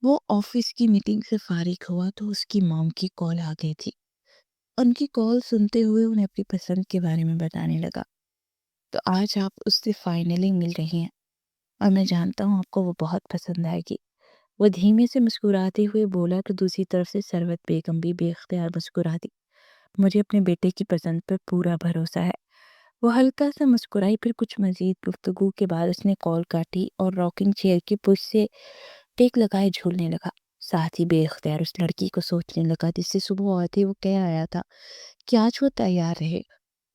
وہ آفس کی میٹنگ سے فارغ ہوا تو اس کی مام کی کال آ گئی تھی۔ ان کی کال سنتے ہوئے انہیں اپنی پسند کے بارے میں بتانے لگا۔ تو آج آپ اس سے فائنلی مل رہی ہیں اور میں جانتا ہوں آپ کو وہ بہت پسند آئے گی۔ وہ دھیمے سے مسکراتے ہوئے بولا تو دوسری طرف سے ثروت بیگم بھی بے اختیار مسکرا دی۔ مجھے اپنے بیٹے کی پسند پر پورا بھروسہ ہے۔ وہ ہلکا سا مسکرائی، پھر کچھ مزید گفتگو کے بعد اس نے کال کاٹی اور راکنگ چیئر کی پش سے ٹیک لگائے جھولنے لگا۔ ساتھ ہی بے اختیار اس لڑکی کو سوچنے لگا جس سے صبح آتے وہ کہہ آیا تھا کہ آج وہ تیار رہے،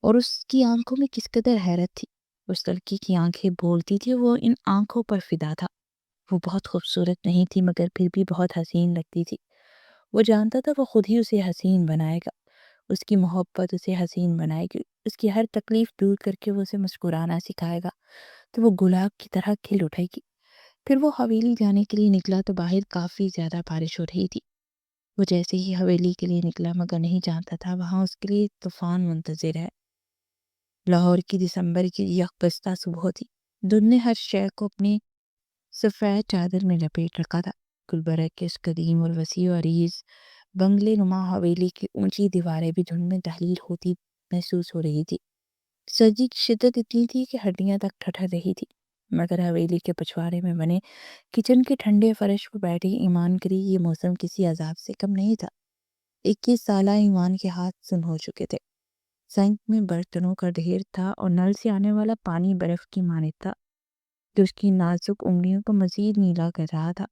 اور اس کی آنکھوں میں کس قدر حیرت تھی۔ اس لڑکی کی آنکھیں بولتی تھی، وہ ان آنکھوں پر فدا تھا۔ وہ بہت خوبصورت نہیں تھی مگر پھر بھی بہت حسین لگتی تھی۔ وہ جانتا تھا وہ خود ہی اسے حسین بنائے گا، اس کی محبت اسے حسین بنائے گی، اس کی ہر تکلیف دور کر کے وہ اسے مسکرانا سکھائے گا تو وہ گلاب کی طرح کھل اٹھے گی۔ پھر وہ حویلی جانے کے لیے نکلا تو باہر کافی زیادہ بارش ہو رہی تھی۔ وہ جیسے ہی حویلی کے لیے نکلا مگر نہیں جانتا تھا وہاں اس کے لیے طوفان منتظر ہے۔ لاہور کی دسمبر کی یکبستہ صبح تھی۔ دن نے ہر شے کو اپنی سفید چادر میں لپیٹ رکھا تھا۔ گلبرگ کے اس قدیم اور وسیع و عریض بنگلے نما حویلی کی اونچی دیواریں بھی دھند میں تحلیل ہوتی محسوس ہو رہی تھی۔ سردی کی شدت اتنی تھی کہ ہڈیاں تک ٹھٹر رہی تھی، مگر حویلی کے پچھواڑے میں بنے کچن کے ٹھنڈے فرش پر بیٹھی ایمان کری یہ موسم کسی عذاب سے کم نہیں تھا۔ 21 سالہ ایمان کے ہاتھ سن ہو چکے تھے، سنک میں برتنوں کا ڈھیر تھا اور نل سے آنے والا پانی برف کی مانند تھا جو اس کی نازک انگلیوں کو مزید نیلا کر رہا تھا۔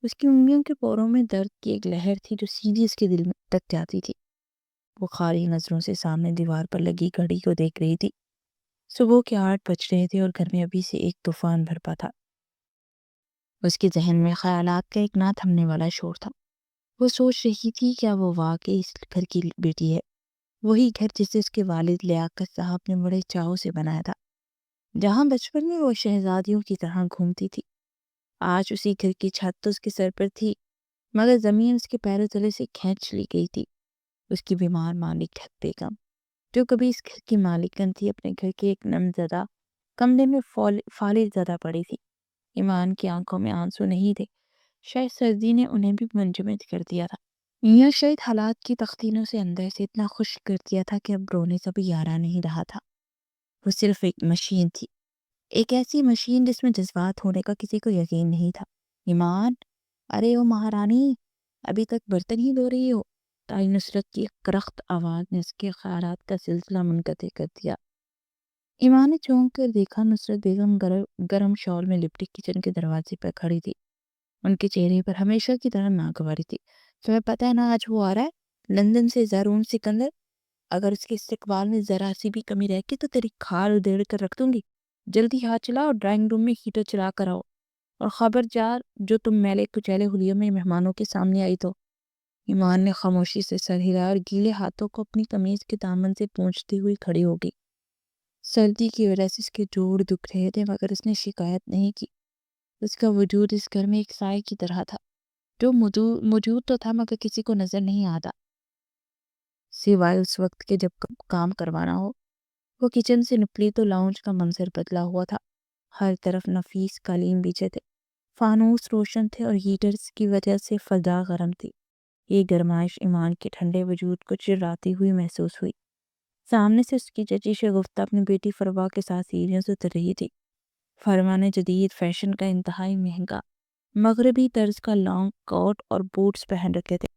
اس کی انگلیوں کے پوروں میں درد کی ایک لہر تھی جو سیدھی اس کے دل میں تک جاتی تھی۔ وہ خالی نظروں سے سامنے دیوار پر لگی گھڑی کو دیکھ رہی تھی۔ صبح کے 8 بج رہے تھے اور گھر میں ابھی سے ایک طوفان بھرپا تھا۔ اس کے ذہن میں خیالات کا ایک نہ تھمنے والا شور تھا۔ وہ سوچ رہی تھی کیا وہ واقعی اس گھر کی بیٹی ہے، وہی گھر جسے اس کے والد لیاقت صاحب نے بڑے چاؤ سے بنایا تھا، جہاں بچپن میں وہ شہزادیوں کی طرح گھومتی تھی۔ آج اسی گھر کی چھت تو اس کے سر پر تھی مگر زمین اس کے پیروں تلے سے کھینچ لی گئی تھی۔ اس کی بیمار مالک حق بیگم جو کبھی اس گھر کی مالکن تھی، اپنے گھر کے ایک نم زدہ کمرے میں فالج زدہ پڑی تھی۔ ایمان کی آنکھوں میں آنسو نہیں تھے، شاید سردی نے انہیں بھی منجمد کر دیا تھا، یا شاید حالات کی تختینوں سے اندر سے اتنا خشک کر دیا تھا کہ اب رونے سے بھی یارا نہیں رہا تھا۔ وہ صرف ایک مشین تھی، ایک ایسی مشین جس میں جذبات ہونے کا کسی کو یقین نہیں تھا۔ ایمان، ارے او مہارانی، ابھی تک برتن ہی دھو رہی ہو؟ تائی نصرت کی ایک کرخت آواز نے اس کے خیالات کا سلسلہ منقطع کر دیا۔ ایمان نے چونک کر دیکھا، نصرت بیگم گرم شال میں لپٹی کچن کے دروازے پر کھڑی تھی۔ ان کے چہرے پر ہمیشہ کی طرح ناگواری تھی۔ تمہیں پتہ ہے نا آج وہ آ رہا ہے لندن سے زرون سکندر، اگر اس کے استقبال میں ذرا سی بھی کمی رہ گی تو تیری کھال ادھیڑ کر رکھ دوں گی۔ جلدی ہاتھ چلاؤ اور ڈرائنگ روم میں ہیٹر چلا کر آؤ، اور خبردار جو تم میلے کچیلے حلیوں میں مہمانوں کے سامنے آئی تو۔ ایمان نے خاموشی سے سر ہلایا اور گیلے ہاتھوں کو اپنی قمیض کے دامن سے پونچھتی ہوئی کھڑی ہو گئی۔ سردی کی وجہ سے اس کے جوڑ دکھ رہے تھے مگر اس نے شکایت نہیں کی۔ اس کا وجود اس گھر میں ایک سائے کی طرح تھا جو موجود تو تھا مگر کسی کو نظر نہیں آتا، سوائے اس وقت کے جب کام کروانا ہو۔ وہ کچن سے نکلی تو لاؤنج کا منظر بدلا ہوا تھا۔ ہر طرف نفیس قالین بچھے تھے، فانوس روشن تھے اور ہیٹرز کی وجہ سے فضا گرم تھی۔ یہ گرمائش ایمان کے ٹھنڈے وجود کو چراتی ہوئی محسوس ہوئی۔ سامنے سے اس کی چچی شگفتہ اپنی بیٹی فروا کے ساتھ سیڑھیوں سے اتر رہی تھی۔ فروا نے جدید فیشن کا انتہائی مہنگا مغربی طرز کا لانگ کوٹ اور بوٹس پہن رکھے تھے،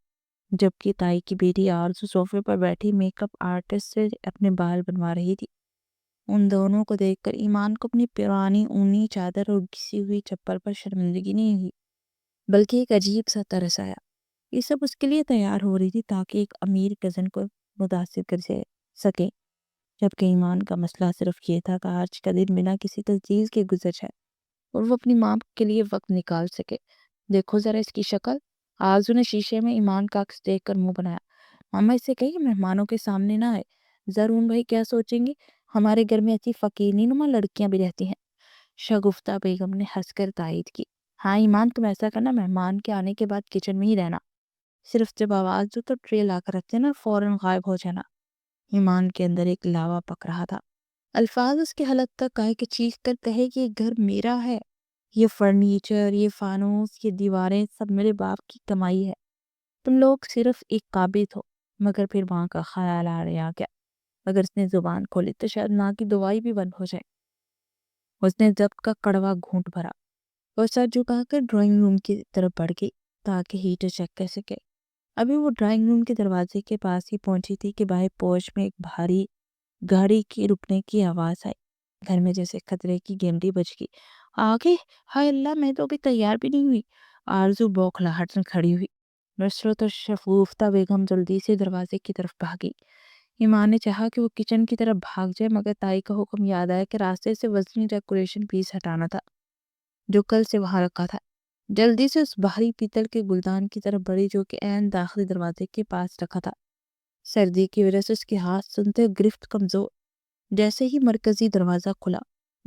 جبکہ تائی کی بیٹی آرزو صوفے پر بیٹھی میک اپ آرٹسٹ سے اپنے بال بنوا رہی تھی۔ ان دونوں کو دیکھ کر ایمان کو اپنی پرانی اونی چادر اور گھسی ہوئی چپل پر شرمندگی نہیں ہوئی بلکہ ایک عجیب سا ترس آیا۔ یہ سب اس کے لیے تیار ہو رہی تھی تاکہ ایک امیر کزن کو متاثر کر سکے، جبکہ ایمان کا مسئلہ صرف یہ تھا کہ آج کا دن بنا کسی تجویز کے گزر جائے اور وہ اپنی ماں کے لیے وقت نکال سکے۔ دیکھو ذرا اس کی شکل۔ آرزو نے شیشے میں ایمان کا عکس دیکھ کر منہ بنایا۔ ماما اس سے کہیے مہمانوں کے سامنے نہ آئے، زرون بھائی کیا سوچیں گے، ہمارے گھر میں ایسی فقیرنی نما لڑکیاں بھی رہتی ہیں۔ شگفتہ بیگم نے ہنس کر تائید کی۔ ہاں ایمان، تم ایسا کرنا، مہمان کے آنے کے بعد کچن میں ہی رہنا، صرف جب آواز دو تو ٹرے لا کر رکھ دینا، فوراً غائب ہو جانا۔ ایمان کے اندر ایک لاوا پک رہا تھا، الفاظ اس کے حلق تک آئے کہ چیخ کر کہے کہ یہ گھر میرا ہے، یہ فرنیچر، یہ فانوس، یہ دیواریں سب میرے باپ کی کمائی ہے۔ تم لوگ صرف ایک قابض ہو۔ مگر پھر وہاں کا خیال آ گیا۔ اگر اس نے زبان کھولی تو شاید ماں کی دوائی بھی بند ہو جائے۔ اس نے ضبط کا کڑوا گھونٹ بھرا اور سر جھکا کر ڈرائنگ روم کی طرف بڑھ گئی تاکہ ہیٹر چیک کر سکے۔ ابھی وہ ڈرائنگ روم کے دروازے کے پاس ہی پہنچی تھی کہ باہر پورچ میں ایک بھاری گاڑی کی رکنے کی آواز آئی۔ گھر میں جیسے خطرے کی گھنٹی بج گئی۔ آگے، ہائے اللہ، میں تو ابھی تیار بھی نہیں ہوئی۔ آرزو بوکھلاہٹ میں کھڑی ہوئی۔ نصرت اور شگفتہ بیگم جلدی سے دروازے کی طرف بھاگی۔ ایمان نے چاہا کہ وہ کچن کی طرف بھاگ جائے، مگر تائی کا حکم یاد آیا کہ راستے سے وزنی ڈیکوریشن پیس ہٹانا تھا جو کل سے وہاں رکھا تھا۔ جلدی سے اس بھاری پیتل کے گلدان کی طرف بڑھی جو کہ عین داخلی دروازے کے پاس رکھا تھا۔ سردی کی وجہ سے اس کے ہاتھ سنتے گرفت کمزور۔ جیسے ہی مرکزی دروازہ کھلا،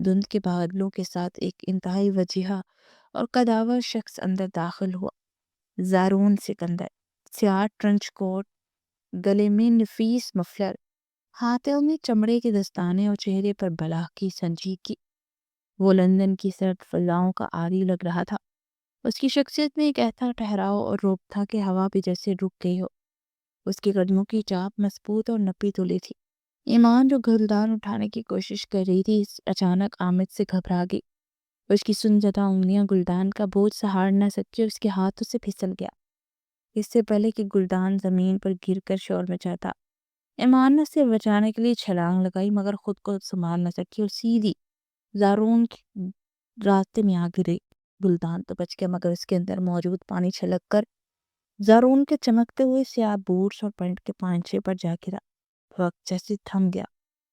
دھند کے بادلوں کے ساتھ ایک انتہائی وجیہہ اور قداور شخص اندر داخل ہوا۔ زارون سکندر، سیاہ ٹرنچ کوٹ، گلے میں نفیس مفلر، ہاتھوں میں چمڑے کے دستانے اور چہرے پر بلاہ کی سنجیدگی۔ وہ لندن کی سرد فضاؤں کا عاری لگ رہا تھا۔ اس کی شخصیت میں ایک ایسا ٹھہراؤ اور رعب تھا کہ ہوا بھی جیسے رک گئی ہو۔ اس کے قدموں کی چاپ مضبوط اور نپی تلی تھی۔ ایمان جو گلدان اٹھانے کی کوشش کر رہی تھی، اچانک آمد سے گھبرا گئی۔ اس کی سنجیدہ انگلیاں گلدان کا بوجھ سہار نہ سکی اور اس کے ہاتھوں سے پھسل گیا۔ اس سے پہلے کہ گلدان زمین پر گر کر شور مچاتا، ایمان نے اسے بچانے کے لیے چھلانگ لگائی، مگر خود کو سنبھال نہ سکی اور سیدھی زارون کے راستے میں آ گری۔ گلدان تو بچ گیا، مگر اس کے اندر موجود پانی چھلک کر زارون کے چمکتے ہوئے سیاہ بوٹس اور پینٹ کے پائنچے پر جا گرا۔ وقت جیسے تھم گیا۔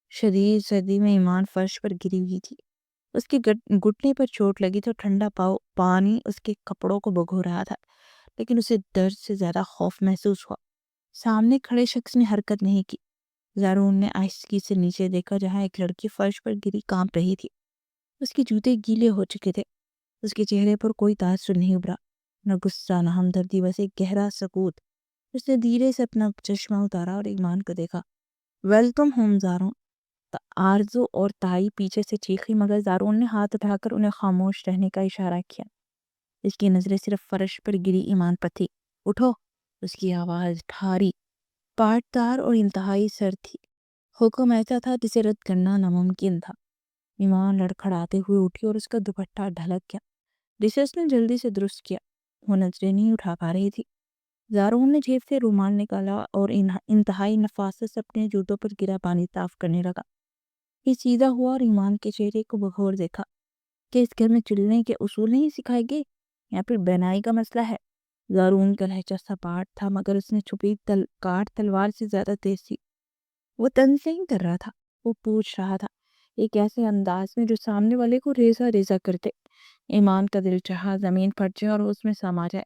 شدید سردی میں ایمان فرش پر گری ہوئی تھی۔ اس کے گھٹنے پر چوٹ لگی تھی اور ٹھنڈا پانی اس کے کپڑوں کو بھگو رہا تھا، لیکن اسے درد سے زیادہ خوف محسوس ہوا۔ سامنے کھڑے شخص نے حرکت نہیں کی۔ زارون نے آہستگی سے نیچے دیکھا جہاں ایک لڑکی فرش پر گری کانپ رہی تھی۔ اس کے جوتے گیلے ہو چکے تھے۔ اس کے چہرے پر کوئی تاثر نہیں ابھرا، نہ غصہ نہ ہمدردی، بس ایک گہرا سکوت۔ اس نے دھیرے سے اپنا چشمہ اتارا اور ایمان کو دیکھا۔ Welcome home Zaroon. آرزو اور تائی پیچھے سے چیخی، مگر زارون نے ہاتھ اٹھا کر انہیں خاموش رہنے کا اشارہ کیا۔ اس کی نظریں صرف فرش پر گری ایمان پر تھی۔ اٹھو۔ اس کی آواز ٹھاری، پاٹدار اور انتہائی سرد تھی۔ حکم ایسا تھا جسے رد کرنا ناممکن تھا۔ ایمان لڑکھڑاتے ہوئے اٹھی اور اس کا دوپٹہ ڈھلک گیا جسے اس نے جلدی سے درست کیا۔ وہ نظریں نہیں اٹھا پا رہی تھی۔ زارون نے جیب سے رومال نکالا اور انتہائی نفاست سے اپنے جوتوں پر گرا پانی صاف کرنے لگا۔ یہ سیدھا ہوا اور ایمان کے چہرے کو بغور دیکھا۔ کہ اس گھر میں چلنے کے اصول نہیں سکھائے گئے یا پھر بینائی کا مسئلہ ہے؟ زارون کا لہجہ سپاٹ تھا، مگر اس نے چھپی کاٹ تلوار سے زیادہ تیز تھی۔ وہ طنز نہیں کر رہا تھا، وہ پوچھ رہا تھا، ایک ایسے انداز میں جو سامنے والے کو ریزہ ریزہ کرتے۔ ایمان کا دل چاہا زمین پھٹ جائے اور اس میں سما جائے۔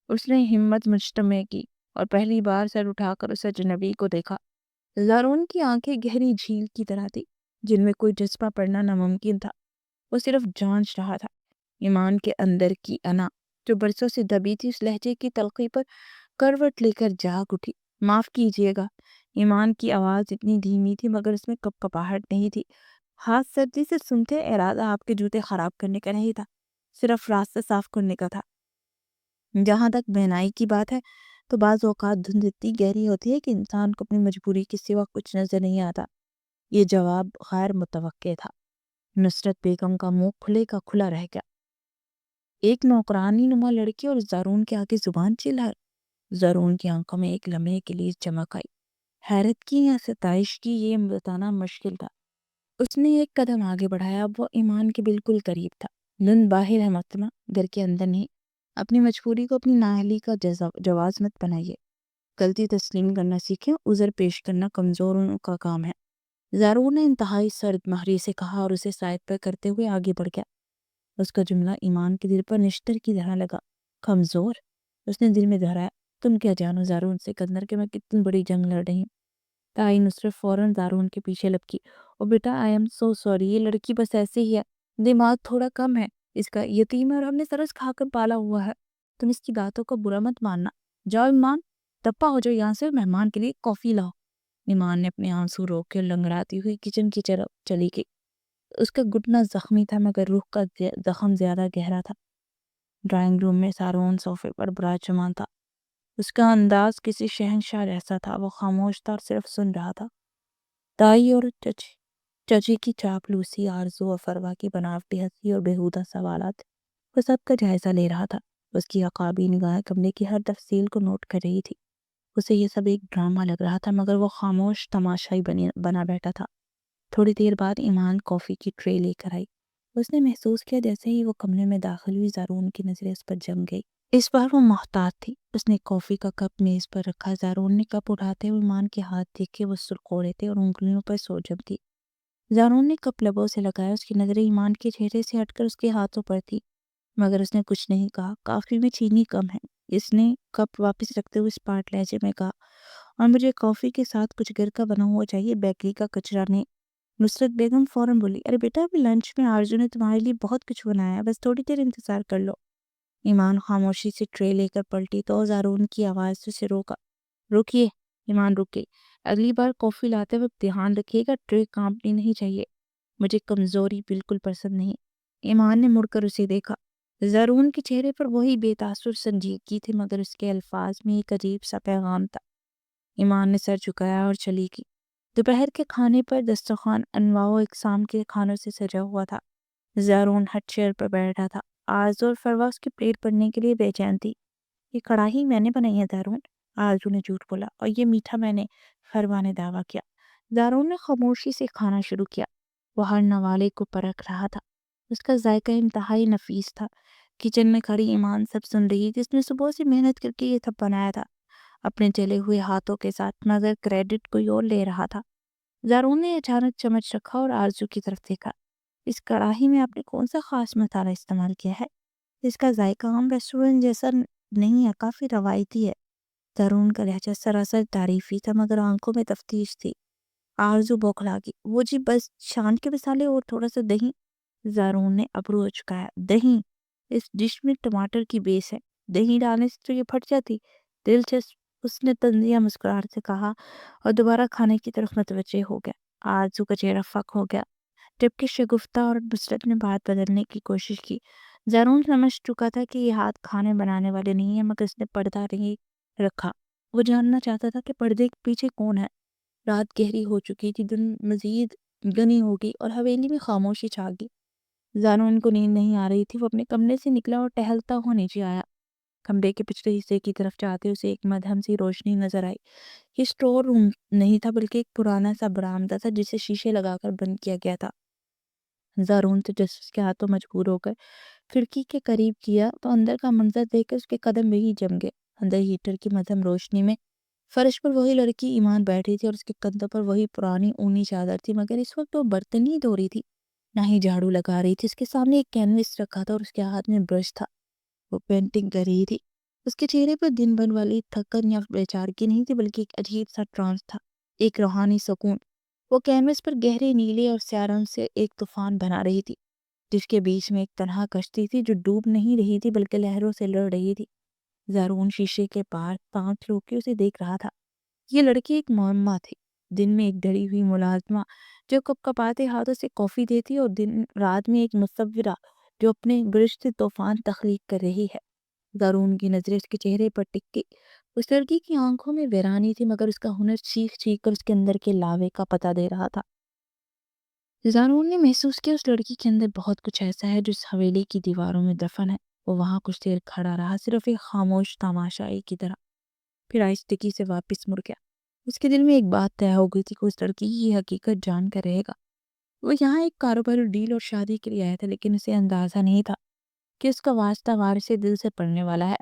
اس نے ہمت مجتمع کی اور پہلی بار سر اٹھا کر اس اجنبی کو دیکھا۔ زارون کی آنکھیں گہری جھیل کی طرح تھی جن میں کوئی جذبہ پڑنا ناممکن تھا۔ وہ صرف جانچ رہا تھا۔ ایمان کے اندر کی انا جو برسوں سے دبی تھی، اس لہجے کی تلخی پر کروٹ لے کر جاگ اٹھی۔ معاف کیجیے گا۔ ایمان کی آواز اتنی دھیمی تھی مگر اس میں کپکپاہٹ نہیں تھی۔ ہاتھ سردی سے سنتے، ارادہ آپ کے جوتے خراب کرنے کا نہیں تھا، صرف راستہ صاف کرنے کا تھا۔ جہاں تک بہنائی کی بات ہے تو بعض اوقات دھند اتنی گہری ہوتی ہے کہ انسان کو اپنی مجبوری کے سوا کچھ نظر نہیں آتا۔ یہ جواب غیر متوقع تھا۔ نصرت بیگم کا منہ کھلے کا کھلا رہ گیا۔ ایک نوکرانی نما لڑکی اور زارون کے آگے زبان چلا۔ زارون کی آنکھوں میں ایک لمحے کے لیے چمک آئی، حیرت کی یا ستائش کی، یہ بتانا مشکل تھا۔ اس نے ایک قدم آگے بڑھایا۔ اب وہ ایمان کے بالکل قریب تھا۔ دھند باہر ہے محترمہ، گھر کے اندر نہیں۔ اپنی مجبوری کو اپنی نااہلی کا جواز مت بنائیے۔ غلطی تسلیم کرنا سیکھیں، عذر پیش کرنا کمزوروں کا کام ہے۔ زارون نے انتہائی سرد مہری سے کہا اور اسے سائڈ پر کرتے ہوئے آگے بڑھ گیا۔ اس کا جملہ ایمان کے دل پر نشتر کی طرح لگا۔ کمزور؟ اس نے دل میں دہرایا۔ تم کیا جانو زارون سکندر کہ میں کتنی بڑی جنگ لڑ رہی ہوں؟ تائی نصرت فوراً زارون کے پیچھے لپکی۔ او بیٹا، آئی ایم سو سوری، یہ لڑکی بس ایسے ہی ہے، دماغ تھوڑا کم ہے اس کا، یتیم ہے اور ہم نے سرس کھا کر پالا ہوا ہے۔ تم اس کی باتوں کو برا مت ماننا۔ جاؤ ایمان، دپا ہو جاؤ یہاں سے، مہمان کے لیے کافی لاؤ۔ ایمان نے اپنے آنسو روک کے لنگڑاتی ہوئی کچن کی طرف چلی گئی۔ اس کا گھٹنا زخمی تھا مگر روح کا زخم زیادہ گہرا تھا۔ ڈرائنگ روم میں سارون صوفے پر براجمان تھا۔ اس کا انداز کسی شہنشاہ جیسا تھا، وہ خاموش تھا اور صرف سن رہا تھا۔ دائی اور چچی کی چاپلوسی، آرزو اور فروا کی بناوٹی ہنسی اور بیہودہ سوالات، وہ سب کا جائزہ لے رہا تھا۔ اس کی عقابی نگاہیں کمرے کی ہر تفصیل کو نوٹ کر رہی تھی۔ اسے یہ سب ایک ڈرامہ لگ رہا تھا مگر وہ خاموش تماشائی بنا بیٹھا تھا۔ تھوڑی دیر بعد ایمان کافی کی ٹرے لے کر آئی۔ اس نے محسوس کیا جیسے ہی وہ کمرے میں داخل ہوئی زارون کی نظریں اس پر جم گئی۔ اس بار وہ محتاط تھی۔ اس نے کافی کا کپ میز پر رکھا۔ زارون نے کپ اٹھاتے ہوئے ایمان کے ہاتھ دیکھے، وہ سرخوڑے تھے اور انگلیوں پر سوجن تھی۔ زارون نے کپ لبوں سے لگایا۔ اس کی نظریں ایمان کے چہرے سے ہٹ کر اس کے ہاتھوں پر تھی مگر اس نے کچھ نہیں کہا۔ کافی میں چینی کم ہے، اس نے کپ واپس رکھتے ہوئے اسپاٹ لہجے میں کہا، اور مجھے کافی کے ساتھ کچھ گھر کا بنا ہوا چاہیے، بیکری کا کچرا نہیں۔ نصرت بیگم فوراً بولی، ارے بیٹا، ابھی لنچ میں آرزو نے تمہارے لیے بہت کچھ بنایا ہے، بس تھوڑی دیر انتظار کر لو۔ ایمان خاموشی سے ٹرے لے کر پلٹی تو زارون کی آواز سے اسے روکا۔ رکیے ایمان، رکے، اگلی بار کافی لاتے وقت دھیان رکھیے گا ٹرے کانپنی نہیں چاہیے، مجھے کمزوری بالکل پسند نہیں۔ ایمان نے مڑ کر اسے دیکھا۔ زارون کے چہرے پر وہی بے تاثر سنجیدگی تھی مگر اس کے الفاظ میں ایک عجیب سا پیغام تھا۔ ایمان نے سر جھکایا اور چلی گئی۔ دوپہر کے کھانے پر دسترخوان انواع و اقسام کے کھانوں سے سجا ہوا تھا۔ زارون ہٹ چیئر پر بیٹھا تھا۔ آرزو اور فروا اس کی پلیٹ پڑنے کے لیے بے چین تھی۔ یہ کڑاہی میں نے بنائی ہے زارون، آرزو نے جھوٹ بولا، اور یہ میٹھا میں نے، فروا نے دعویٰ کیا۔ زارون نے خاموشی سے کھانا شروع کیا۔ وہ ہر نوالے کو پرکھ رہا تھا۔ اس کا ذائقہ انتہائی نفیس تھا۔ کچن میں کھڑی ایمان سب سن رہی تھی۔ اس نے صبح سے محنت کر کے یہ سب بنایا تھا اپنے جلے ہوئے ہاتھوں کے ساتھ، مگر کریڈٹ کوئی اور لے رہا تھا۔ زارون نے اچانک چمچ رکھا اور آرزو کی طرف دیکھا۔ اس کڑاہی میں آپ نے کون سا خاص مسالہ استعمال کیا ہے؟ اس کا ذائقہ عام ریسٹورنٹ جیسا نہیں ہے، کافی روایتی ہے۔ زارون کا لہجہ سراسر تعریفی تھا مگر آنکھوں میں تفتیش تھی۔ آرزو بوکھلا گئی، وہ جی بس شان کے مسالے اور تھوڑا سا دہی۔ زارون نے ابرو اچکایا، دہی؟ اس ڈش میں ٹماٹر کی بیس ہے، دہی ڈالنے سے تو یہ پھٹ جاتی۔ دلچسپ، اس نے طنزیہ مسکراہٹ سے کہا اور دوبارہ کھانے کی طرف متوجہ ہو گیا۔ آرزو کا چہرہ فک ہو گیا جبکہ شگفتہ اور نصرت نے بات بدلنے کی کوشش کی۔ زارون سمجھ چکا تھا کہ یہ ہاتھ کھانے بنانے والے نہیں ہیں مگر اس نے پردہ نہیں رکھا۔ وہ جاننا چاہتا تھا کہ پردے کے پیچھے کون ہے۔ رات گہری ہو چکی تھی، دن مزید گنی ہو گئی اور حویلی میں خاموشی چھا گئی۔ زارون کو نیند نہیں آ رہی تھی۔ وہ اپنے کمرے سے نکلا اور ٹہلتا ہوا نیچے آیا۔ کمرے کے پچھلے حصے کی طرف جاتے اسے ایک مدھم سی روشنی نظر آئی۔ یہ اسٹور روم نہیں تھا بلکہ ایک پرانا سا برآمدہ تھا جسے شیشے لگا کر بند کیا گیا تھا۔ زارون تجسس کے ہاتھوں مجبور ہو کر کھڑکی کے قریب کیا تو اندر کا منظر دیکھ کر اس کے قدم وہی جم گئے۔ اندر ہیٹر کی مدھم روشنی میں فرش پر وہی لڑکی ایمان بیٹھی تھی اور اس کے کندھوں پر وہی پرانی اونی چادر تھی مگر اس وقت وہ برتن نہیں دھو رہی تھی، نہ ہی جھاڑو لگا رہی تھی۔ اس کے سامنے ایک کینوس رکھا تھا اور اس کے ہاتھ میں برش تھا۔ وہ پینٹنگ کر رہی تھی۔ اس کے چہرے پر دن بھر والی تھکن یا بے چارگی نہیں تھی بلکہ ایک عجیب سا ٹرانس تھا، ایک روحانی سکون۔ وہ کینوس پر گہرے نیلے اور سیاہ رنگ سے ایک طوفان بنا رہی تھی جس کے بیچ میں ایک تنہا کشتی تھی جو ڈوب نہیں رہی تھی بلکہ لہروں سے لڑ رہی تھی۔ زارون شیشے کے پار پانچ لوگ کے اسے دیکھ رہا تھا۔ یہ لڑکی ایک معمہ تھی، دن میں ایک ڈری ہوئی ملازمہ جو کپ کپاتے ہاتھوں سے کافی دیتی اور دن رات میں ایک مصورہ جو اپنے برش سے طوفان تخلیق کر رہی ہے۔ زارون کی نظریں اس کے چہرے پر ٹک گئی۔ اس لڑکی کی آنکھوں میں ویرانی تھی مگر اس کا ہنر چیخ چیخ کر اس کے اندر کے لاوے کا پتہ دے رہا تھا۔ زارون نے محسوس کیا اس لڑکی کے اندر بہت کچھ ایسا ہے جو اس حویلی کی دیواروں میں دفن ہے۔ وہ وہاں کچھ دیر کھڑا رہا، صرف ایک خاموش تماشائی کی طرح، پھر آہستگی سے واپس مڑ گیا۔ اس کے دل میں ایک بات طے ہو گئی تھی کہ اس لڑکی کی یہ حقیقت جان کر رہے گا۔ وہ یہاں ایک کاروباری ڈیل اور شادی کے لیے آیا تھا لیکن اسے اندازہ نہیں تھا کہ اس کا واسطہ وارث دل سے پڑنے والا ہے،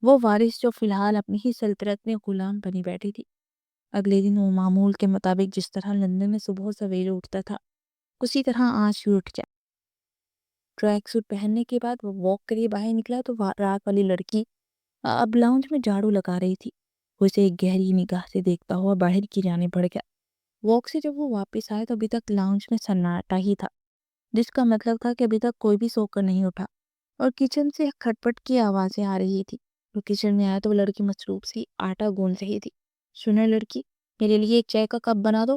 وہ وارث جو فی الحال اپنی ہی سلطنت میں غلام بنی بیٹھی تھی۔ اگلے دن وہ معمول کے مطابق جس طرح لندن میں صبح سویرے اٹھتا تھا اسی طرح آج بھی اٹھ جائے۔ ٹریک سوٹ پہننے کے بعد وہ واک کے لیے باہر نکلا تو رات والی لڑکی اب لاؤنج میں جھاڑو لگا رہی تھی۔ وہ اسے ایک گہری نگاہ سے دیکھتا ہوا باہر کی جانب بڑھ گیا۔ واک سے جب وہ واپس آئے تو ابھی تک لاؤنج میں سناٹا ہی تھا، جس کا مطلب تھا کہ ابھی تک کوئی بھی سو کر نہیں اٹھا، اور کچن سے کھٹ پٹ کی آوازیں آ رہی تھی۔ وہ کچن میں آیا تو وہ لڑکی مصروف سی آٹا گوندھ رہی تھی۔ سنو لڑکی، میرے لیے ایک چائے کا کپ بنا دو۔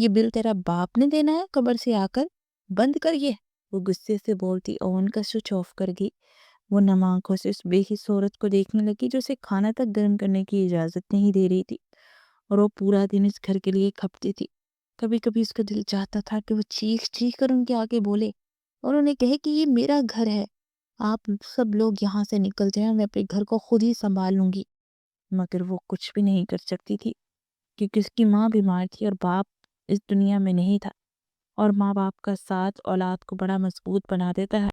یہ بل تیرا باپ نے دینا ہے قبر سے آ کر، بند کر یہ۔ وہ غصے سے بولتی اوون کا سوئچ آف کر گئی۔ وہ نم آنکھوں سے اس بے حس عورت کو دیکھنے لگی جو اسے کھانا تک گرم کرنے کی اجازت نہیں دے رہی تھی، اور وہ پورا دن اس گھر کے لیے کھپتی تھی۔ کبھی کبھی اس کا دل چاہتا تھا کہ وہ چیخ چیخ کر ان کے آگے بولے اور انہیں کہے کہ یہ میرا گھر ہے، آپ سب لوگ یہاں سے نکل جائیں اور میں اپنے گھر کو خود ہی سنبھال لوں گی، مگر وہ کچھ بھی نہیں کر سکتی تھی، کیونکہ اس کی ماں بیمار تھی اور باپ اس دنیا میں نہیں تھا، اور ماں باپ کا ساتھ اولاد کو بڑا مضبوط بنا دیتا ہے۔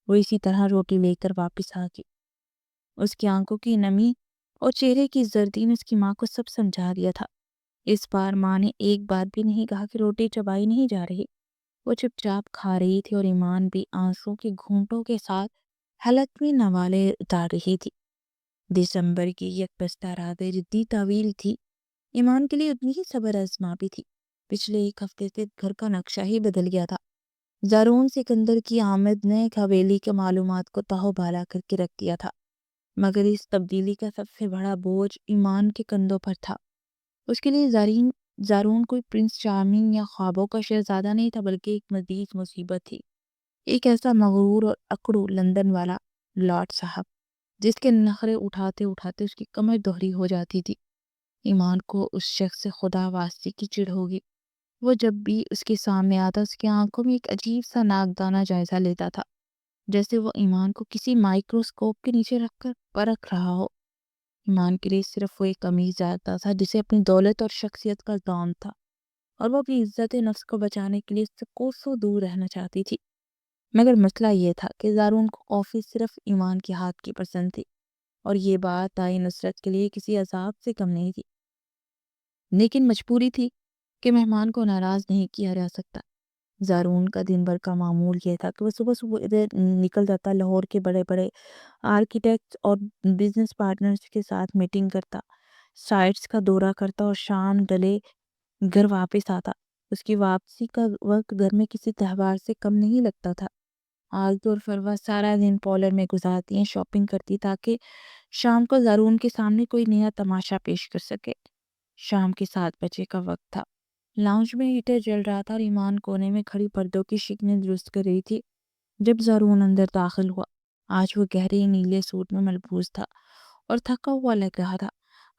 وہ اسی طرح روٹی لے کر واپس آ گئی۔ اس کی آنکھوں کی نمی اور چہرے کی زردی نے اس کی ماں کو سب سمجھا دیا تھا۔ اس بار ماں نے ایک بار بھی نہیں کہا کہ روٹی چبائی نہیں جا رہی۔ وہ چپ چاپ کھا رہی تھی اور ایمان بھی آنسوں کے گھونٹوں کے ساتھ حلق میں نوالے اتار رہی تھی۔ دسمبر کی یکپشتہ راتیں جتنی طویل تھی، ایمان کے لیے اتنی ہی صبر آزما بھی تھی۔ پچھلے ایک ہفتے سے گھر کا نقشہ ہی بدل گیا تھا۔ زارون سکندر کی آمد نے حویلی کے معلومات کو تہو بالا کر کے رکھ دیا تھا، مگر اس تبدیلی کا سب سے بڑا بوجھ ایمان کے کندھوں پر تھا۔ اس کے لیے زارون کوئی پرنس چارمنگ یا خوابوں کا شہزادہ نہیں تھا، بلکہ ایک مزید مصیبت تھی، ایک ایسا مغرور اور اکڑو لندن والا لارڈ صاحب جس کے نخرے اٹھاتے اٹھاتے اس کی کمر دوہری ہو جاتی تھی۔ ایمان کو اس شخص سے خدا واسطے کی چڑ ہوگی۔ وہ جب بھی اس کے سامنے آتا اس کی آنکھوں میں ایک عجیب سا ناگدانہ جائزہ لیتا تھا، جیسے وہ ایمان کو کسی مائکروسکوپ کے نیچے رکھ کر پرکھ رہا ہو۔ ایمان کے لیے صرف وہ ایک قمیض جاتا تھا جسے اپنی دولت اور شخصیت کا دام تھا، اور وہ اپنی عزت نفس کو بچانے کے لیے اس سے کوسوں دور رہنا چاہتی تھی۔ مگر مسئلہ یہ تھا کہ زارون کو کافی صرف ایمان کے ہاتھ کی پسند تھی، اور یہ بات تائی نصرت کے لیے کسی عذاب سے کم نہیں تھی، لیکن مجبوری تھی کہ مہمان کو ناراض نہیں کیا جا سکتا۔ زارون کا دن بھر کا معمول یہ تھا کہ وہ صبح صبح ادھر نکل جاتا، لاہور کے بڑے بڑے آرکیٹیکٹس اور بزنس پارٹنرز کے ساتھ میٹنگ کرتا، سائٹس کا دورہ کرتا اور شام ڈلے گھر واپس آتا۔ اس کی واپسی کا وقت گھر میں کسی تہوار سے کم نہیں لگتا تھا۔ آرزو اور فروہ سارا دن پولر میں گزارتی ہیں، شاپنگ کرتی تاکہ شام کو زارون کے سامنے کوئی نیا تماشا پیش کر سکے۔ شام کے 7 بجے کا وقت تھا۔ لاؤنج میں ہیٹر جل رہا تھا اور ایمان کونے میں کھڑی پردوں کی شکنیں درست کر رہی تھی جب زارون اندر داخل ہوا۔ آج وہ گہرے نیلے سوٹ میں ملبوس تھا اور تھکا ہوا لگ رہا تھا۔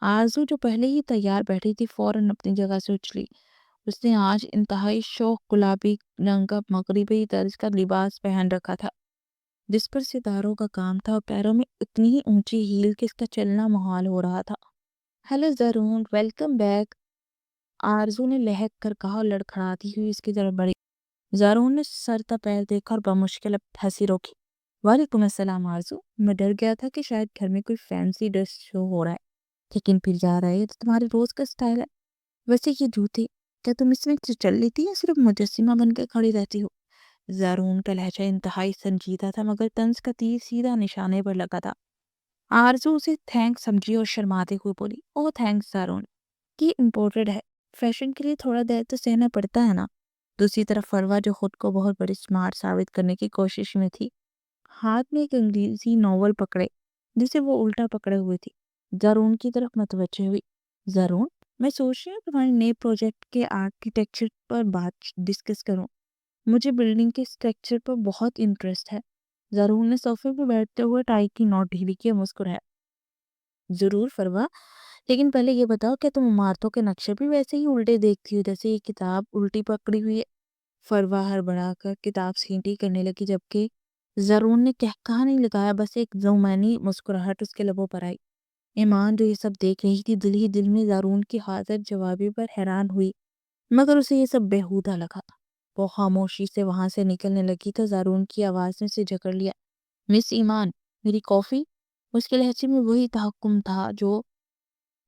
آرزو جو پہلے ہی تیار بیٹھی تھی فوراً اپنی جگہ سے اچھلی۔ اس نے آج انتہائی شوق گلابی رنگ کا مغربی طرز کا لباس پہن رکھا تھا جس پر ستاروں کا کام تھا، اور پیروں میں اتنی ہی اونچی ہیل کہ اس کا چلنا محال ہو رہا تھا۔ ہیلو زارون، ویلکم بیک، آرزو نے لہک کر کہا اور لڑکھڑاتی ہوئی اس کی طرف بڑھی۔ زارون نے سر تا پیر دیکھا اور بمشکل ہنسی روکی۔ وعلیکم السلام آرزو، میں ڈر گیا تھا کہ شاید گھر میں کوئی فینسی ڈریس شو ہو رہا ہے، لیکن پھر یاد آیا یہ تو تمہارے روز کا سٹائل ہے۔ ویسے یہ جوتے کیا تم اس میں سے چل لیتی یا صرف مجسمہ بن کے کھڑی رہتی ہو؟ زارون کا لہجہ انتہائی سنجیدہ تھا، مگر طنز کا تیر سیدھا نشانے پر لگا تھا۔ آرزو اسے تھینکس سمجھی اور شرماتے ہوئے بولی، اوہ تھینکس زارون، یہ امپورٹڈ ہے، فیشن کے لیے تھوڑا دیر تو سہنا پڑتا ہے نا۔ دوسری طرف فروہ جو خود کو بہت بڑی سمارٹ ثابت کرنے کی کوشش میں تھی، ہاتھ میں ایک انگریزی ناول پکڑے جسے وہ الٹا پکڑے ہوئے تھی، زارون کی طرف متوجہ ہوئی۔ زارون، میں سوچ رہی ہوں تمہارے نئے پروجیکٹ کے آرکیٹیکچر پر بات ڈسکس کروں، مجھے بلڈنگ کے اسٹرکچر پر بہت انٹرسٹ ہے۔ زارون نے صوفے پہ بیٹھتے ہوئے ٹائی کی نوٹ ڈھیلی کی اور مسکرایا۔ ضرور فروہ، لیکن پہلے یہ بتاؤ کہ تم عمارتوں کے نقشے بھی ویسے ہی الٹے دیکھتی ہو جیسے یہ کتاب الٹی پکڑی ہوئی ہے؟ فروہ ہڑبڑا کر کتاب سینٹی کرنے لگی، جبکہ زارون نے کہا نہیں لگایا، بس ایک ذومعنی مسکراہٹ اس کے لبوں پر آئی۔ ایمان جو یہ سب دیکھ رہی تھی دل ہی دل میں زارون کی حاضر جوابی پر حیران ہوئی، مگر اسے یہ سب بیہودہ لگا۔ وہ خاموشی سے وہاں سے نکلنے لگی تو زارون کی آواز نے اسے جکڑ لیا۔ مس ایمان، میری کافی؟ اس کے لہجے میں وہی تحکم تھا جو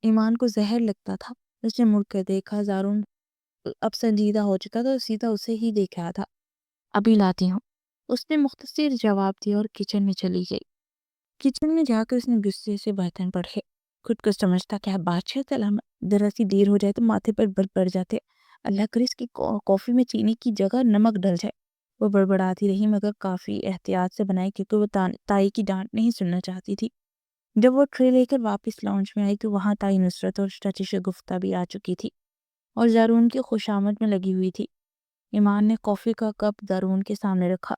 ایمان کو زہر لگتا تھا۔ اس نے مڑ کر دیکھا، زارون اب سنجیدہ ہو چکا تھا اور سیدھا اسے ہی دیکھ رہا تھا۔ ابھی لاتی ہوں، اس نے مختصر جواب دیا اور کچن میں چلی گئی۔ کچن میں جا کر اس نے غصے سے برتن پڑھے، خود کو سمجھتا کیا بادشاہ سلامت، ذرا سی دیر ہو جائے تو ماتھے پر بل پڑ جاتے، اللہ کرے اس کی کافی میں چینی کی جگہ نمک ڈل جائے۔ وہ بڑبڑاتی رہی، مگر کافی احتیاط سے بنائی کیونکہ وہ تائی کی ڈانٹ نہیں سننا چاہتی تھی۔ جب وہ ٹرے لے کر واپس لاؤنج میں آئی تو وہاں تائی نصرت اور ششگفتہ بھی آ چکی تھی۔ اور زارون کی خوشامد میں لگی ہوئی تھی۔ ایمان نے کافی کا کپ زارون کے سامنے رکھا۔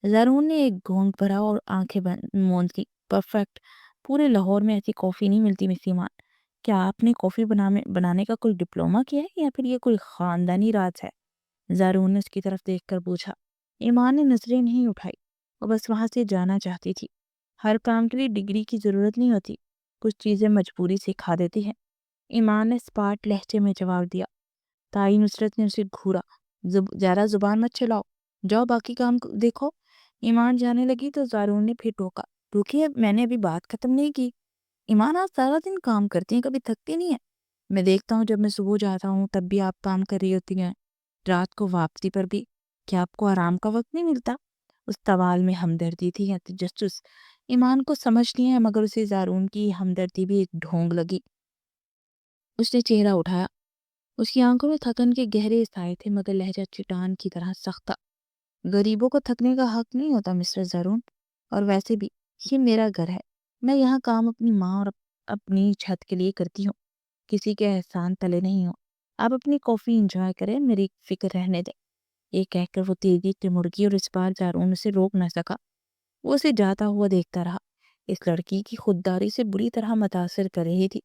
زارون نے ایک گھونٹ بھرا اور آنکھیں موند لی۔ پرفیکٹ، پورے لاہور میں ایسی کافی نہیں ملتی مس ایمان۔ کیا آپ نے کافی بنانے کا کوئی ڈپلوما کیا ہے یا پھر یہ کوئی خاندانی راز ہے؟ زارون نے اس کی طرف دیکھ کر پوچھا۔ ایمان نے نظریں نہیں اٹھائی، وہ بس وہاں سے جانا چاہتی تھی۔ ہر کام کے لیے ڈگری کی ضرورت نہیں ہوتی، کچھ چیزیں مجبوری سکھا دیتی ہیں۔ ایمان نے اسپاٹ لہجے میں جواب دیا۔ تائی نصرت نے اسے گھورا۔ زیادہ زبان مت چلاؤ، جاؤ باقی کام دیکھو۔ ایمان جانے لگی تو زارون نے پھر ٹوکا۔ رکیے، میں نے ابھی بات ختم نہیں کی۔ ایمان، آپ سارا دن کام کرتی ہیں، کبھی تھکتی نہیں ہے؟ میں دیکھتا ہوں جب میں صبح جاتا ہوں تب بھی آپ کام کر رہی ہوتی ہیں، رات کو واپسی پر بھی۔ کیا آپ کو آرام کا وقت نہیں ملتا؟ اس سوال میں ہمدردی تھی یا تجسس، ایمان کو سمجھ نہیں ہے، مگر اسے زارون کی ہمدردی بھی ایک ڈھونگ لگی۔ اس نے چہرہ اٹھایا۔ اس کی آنکھوں میں تھکن کے گہرے سائے تھے، مگر لہجہ چٹان کی طرح سخت تھا۔ غریبوں کو تھکنے کا حق نہیں ہوتا مسٹر زارون، اور ویسے بھی یہ میرا گھر ہے۔ میں یہاں کام اپنی ماں اور اپنی چھت کے لیے کرتی ہوں، کسی کے احسان تلے نہیں ہوں۔ آپ اپنی کافی انجوائے کریں، میری فکر رہنے دیں۔ یہ کہہ کر وہ تیزی سے مڑ گئی اور اس بار زارون اسے روک نہ سکا۔ وہ اسے جاتا ہوا دیکھتا رہا۔ اس لڑکی کی خودداری سے بری طرح متاثر کر رہی تھی۔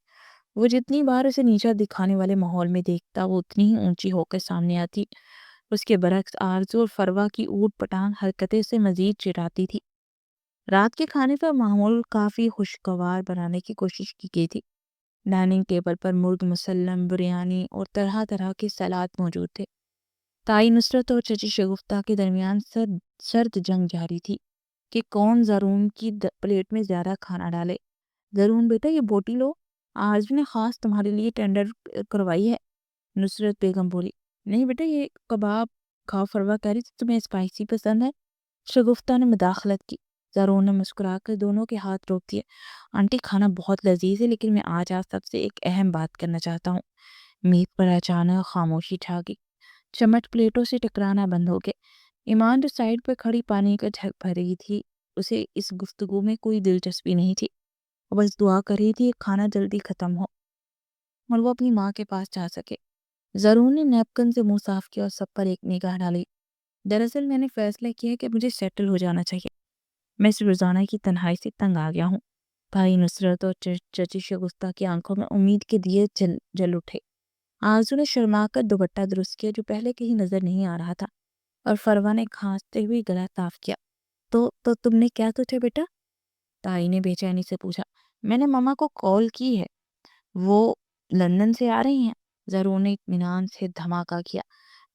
وہ جتنی بار اسے نیچا دکھانے والے ماحول میں دیکھتا، وہ اتنی ہی اونچی ہو کر سامنے آتی۔ اس کے برعکس آرزو اور فروا کی اوٹ پٹانگ حرکتیں سے مزید چڑھاتی تھی۔ رات کے کھانے کا ماحول کافی خوشگوار بنانے کی کوشش کی گئی تھی۔ ڈائننگ ٹیبل پر مرغ مسلم، بریانی اور طرح طرح کے سلاد موجود تھے۔ تائی نصرت اور چچی شگفتہ کے درمیان سرد جنگ جاری تھی کہ کون زارون کی پلیٹ میں زیادہ کھانا ڈالے۔ زارون بیٹا، یہ بوٹی لو، آج نے خاص تمہارے لیے ٹینڈر کروائی ہے۔ نصرت بیگم بولی۔ نہیں بیٹا، یہ کباب کھاؤ، فروا کہہ رہی تھی تمہیں اسپائسی پسند ہے۔ شگفتہ نے مداخلت کی۔ زارون نے مسکرا کر دونوں کے ہاتھ روک دیے۔ آنٹی، کھانا بہت لذیذ ہے، لیکن میں آج آپ سب سے ایک اہم بات کرنا چاہتا ہوں۔ میز پر اچانک خاموشی چھا گئی۔ چمچ پلیٹوں سے ٹکرانا بند ہو گئے۔ ایمان جو سائڈ پر کھڑی پانی کا جھگ بھر رہی تھی، اسے اس گفتگو میں کوئی دلچسپی نہیں تھی۔ وہ بس دعا کر رہی تھی کہ کھانا جلدی ختم ہو اور وہ اپنی ماں کے پاس جا سکے۔ زارون نے نیپکن سے منہ صاف کیا اور سب پر ایک نگاہ ڈالی۔ دراصل میں نے فیصلہ کیا کہ مجھے سیٹل ہو جانا چاہیے۔ میں اس روزانہ کی تنہائی سے تنگ آ گیا ہوں۔ بھائی نصرت اور چچی شگفتہ کی آنکھوں میں امید کے دیے جل اٹھے۔ آرزو نے شرما کر دوپٹہ درست کیا جو پہلے کہیں نظر نہیں آ رہا تھا، اور فروا نے کھانستے ہوئے گلا صاف کیا۔ تو تم نے کیا سوچا بیٹا؟ تائی نے بے چینی سے پوچھا۔ میں نے ماما کو کال کی ہے، وہ لندن سے آ رہی ہیں۔ زارون نے اطمینان سے دھماکہ کیا۔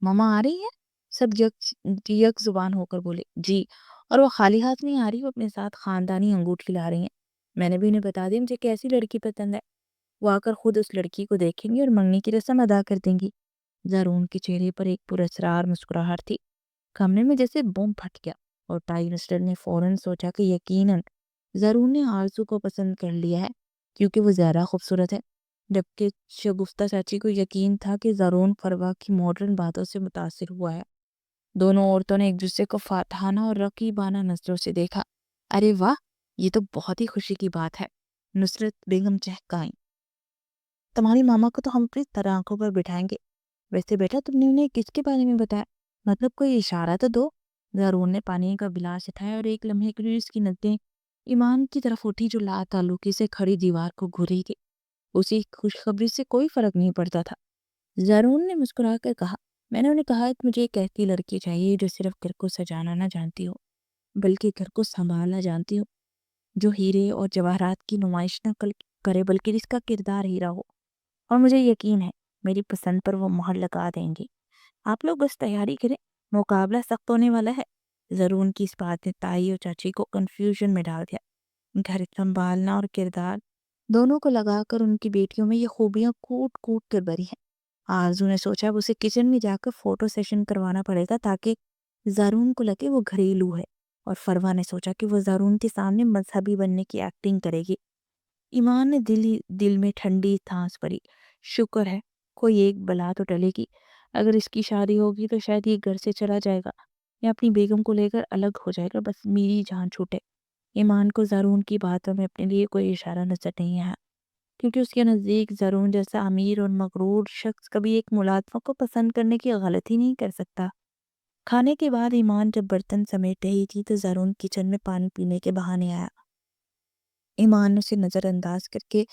ماما آ رہی ہیں؟ سب یک زبان ہو کر بولے۔ جی، اور وہ خالی ہاتھ نہیں آ رہی، وہ اپنے ساتھ خاندانی انگوٹھی لا رہی ہیں۔ میں نے بھی انہیں بتا دیا مجھے کیسی لڑکی پسند ہے۔ وہ آ کر خود اس لڑکی کو دیکھیں گی اور منگنی کی رسم ادا کر دیں گی۔ زارون کے چہرے پر ایک پراسرار مسکراہٹ تھی۔ کمرے میں جیسے بم پھٹ گیا، اور تائی نصرت نے فوراً سوچا کہ یقیناً زارون نے آرزو کو پسند کر لیا ہے کیونکہ وہ زیادہ خوبصورت ہے، جبکہ شگفتہ چاچی کو یقین تھا کہ زارون فروا کی ماڈرن باتوں سے متاثر ہوا ہے۔ دونوں عورتوں نے ایک دوسرے کو فاتحانہ اور رقیبانہ نظروں سے دیکھا۔ ارے واہ، یہ تو بہت ہی خوشی کی بات ہے، نصرت بیگم چہکائیں۔ تمہاری ماما کو تو ہم اپنی طرح آنکھوں پر بٹھائیں گے۔ ویسے بیٹا، تم نے انہیں کس کے بارے میں بتایا؟ مطلب کوئی اشارہ تو دو۔ زارون نے پانی کا گلاس اٹھایا اور ایک لمحے کے لیے اس کی نظریں ایمان کی طرف اٹھی جو لا تعلقی سے کھڑی دیوار کو گھور رہی تھی۔ اسی خوشخبری سے کوئی فرق نہیں پڑتا تھا۔ زارون نے مسکرا کر کہا، میں نے انہیں کہا کہ مجھے ایک ایسی لڑکی چاہیے جو صرف گھر کو سجانا نہ جانتی ہو، بلکہ گھر کو سنبھالنا جانتی ہو، جو ہیرے اور جواہرات کی نمائش نہ کرے بلکہ جس کا کردار ہیرا ہو، اور مجھے یقین ہے میری پسند پر وہ مہر لگا دیں گی۔ آپ لوگ بس تیاری کریں، مقابلہ سخت ہونے والا ہے۔ زارون کی اس بات نے تائی اور چاچی کو کنفیوژن میں ڈال دیا۔ گھر سنبھالنا اور کردار دونوں کو لگا کر ان کی بیٹیوں میں یہ خوبیاں کوٹ کوٹ کر بری ہیں۔ آرزو نے سوچا وہ اسے کچن میں جا کر فوٹو سیشن کروانا پڑے گا تاکہ زارون کو لگے وہ گھریلو ہے، اور فروا نے سوچا کہ وہ زارون کے سامنے مذہبی بننے کی ایکٹنگ کرے گی۔ ایمان نے دل میں ٹھنڈی سانس بھری۔ شکر ہے کوئی ایک بلا تو ٹلے گی۔ اگر اس کی شادی ہوگی تو شاید یہ گھر سے چلا جائے گا یا اپنی بیگم کو لے کر الگ ہو جائے گا، بس میری جان چھوٹے۔ ایمان کو زارون کی باتوں میں اپنے لیے کوئی اشارہ نظر نہیں آیا۔ کیونکہ اس کے نزدیک زرون جیسا امیر اور مغرور شخص کبھی ایک ملازمہ کو پسند کرنے کی غلطی نہیں کر سکتا۔ کھانے کے بعد ایمان جب برتن سمیٹ رہی تھی تو زرون کچن میں پانی پینے کے بہانے آیا۔ ایمان نے اسے نظر انداز کر کے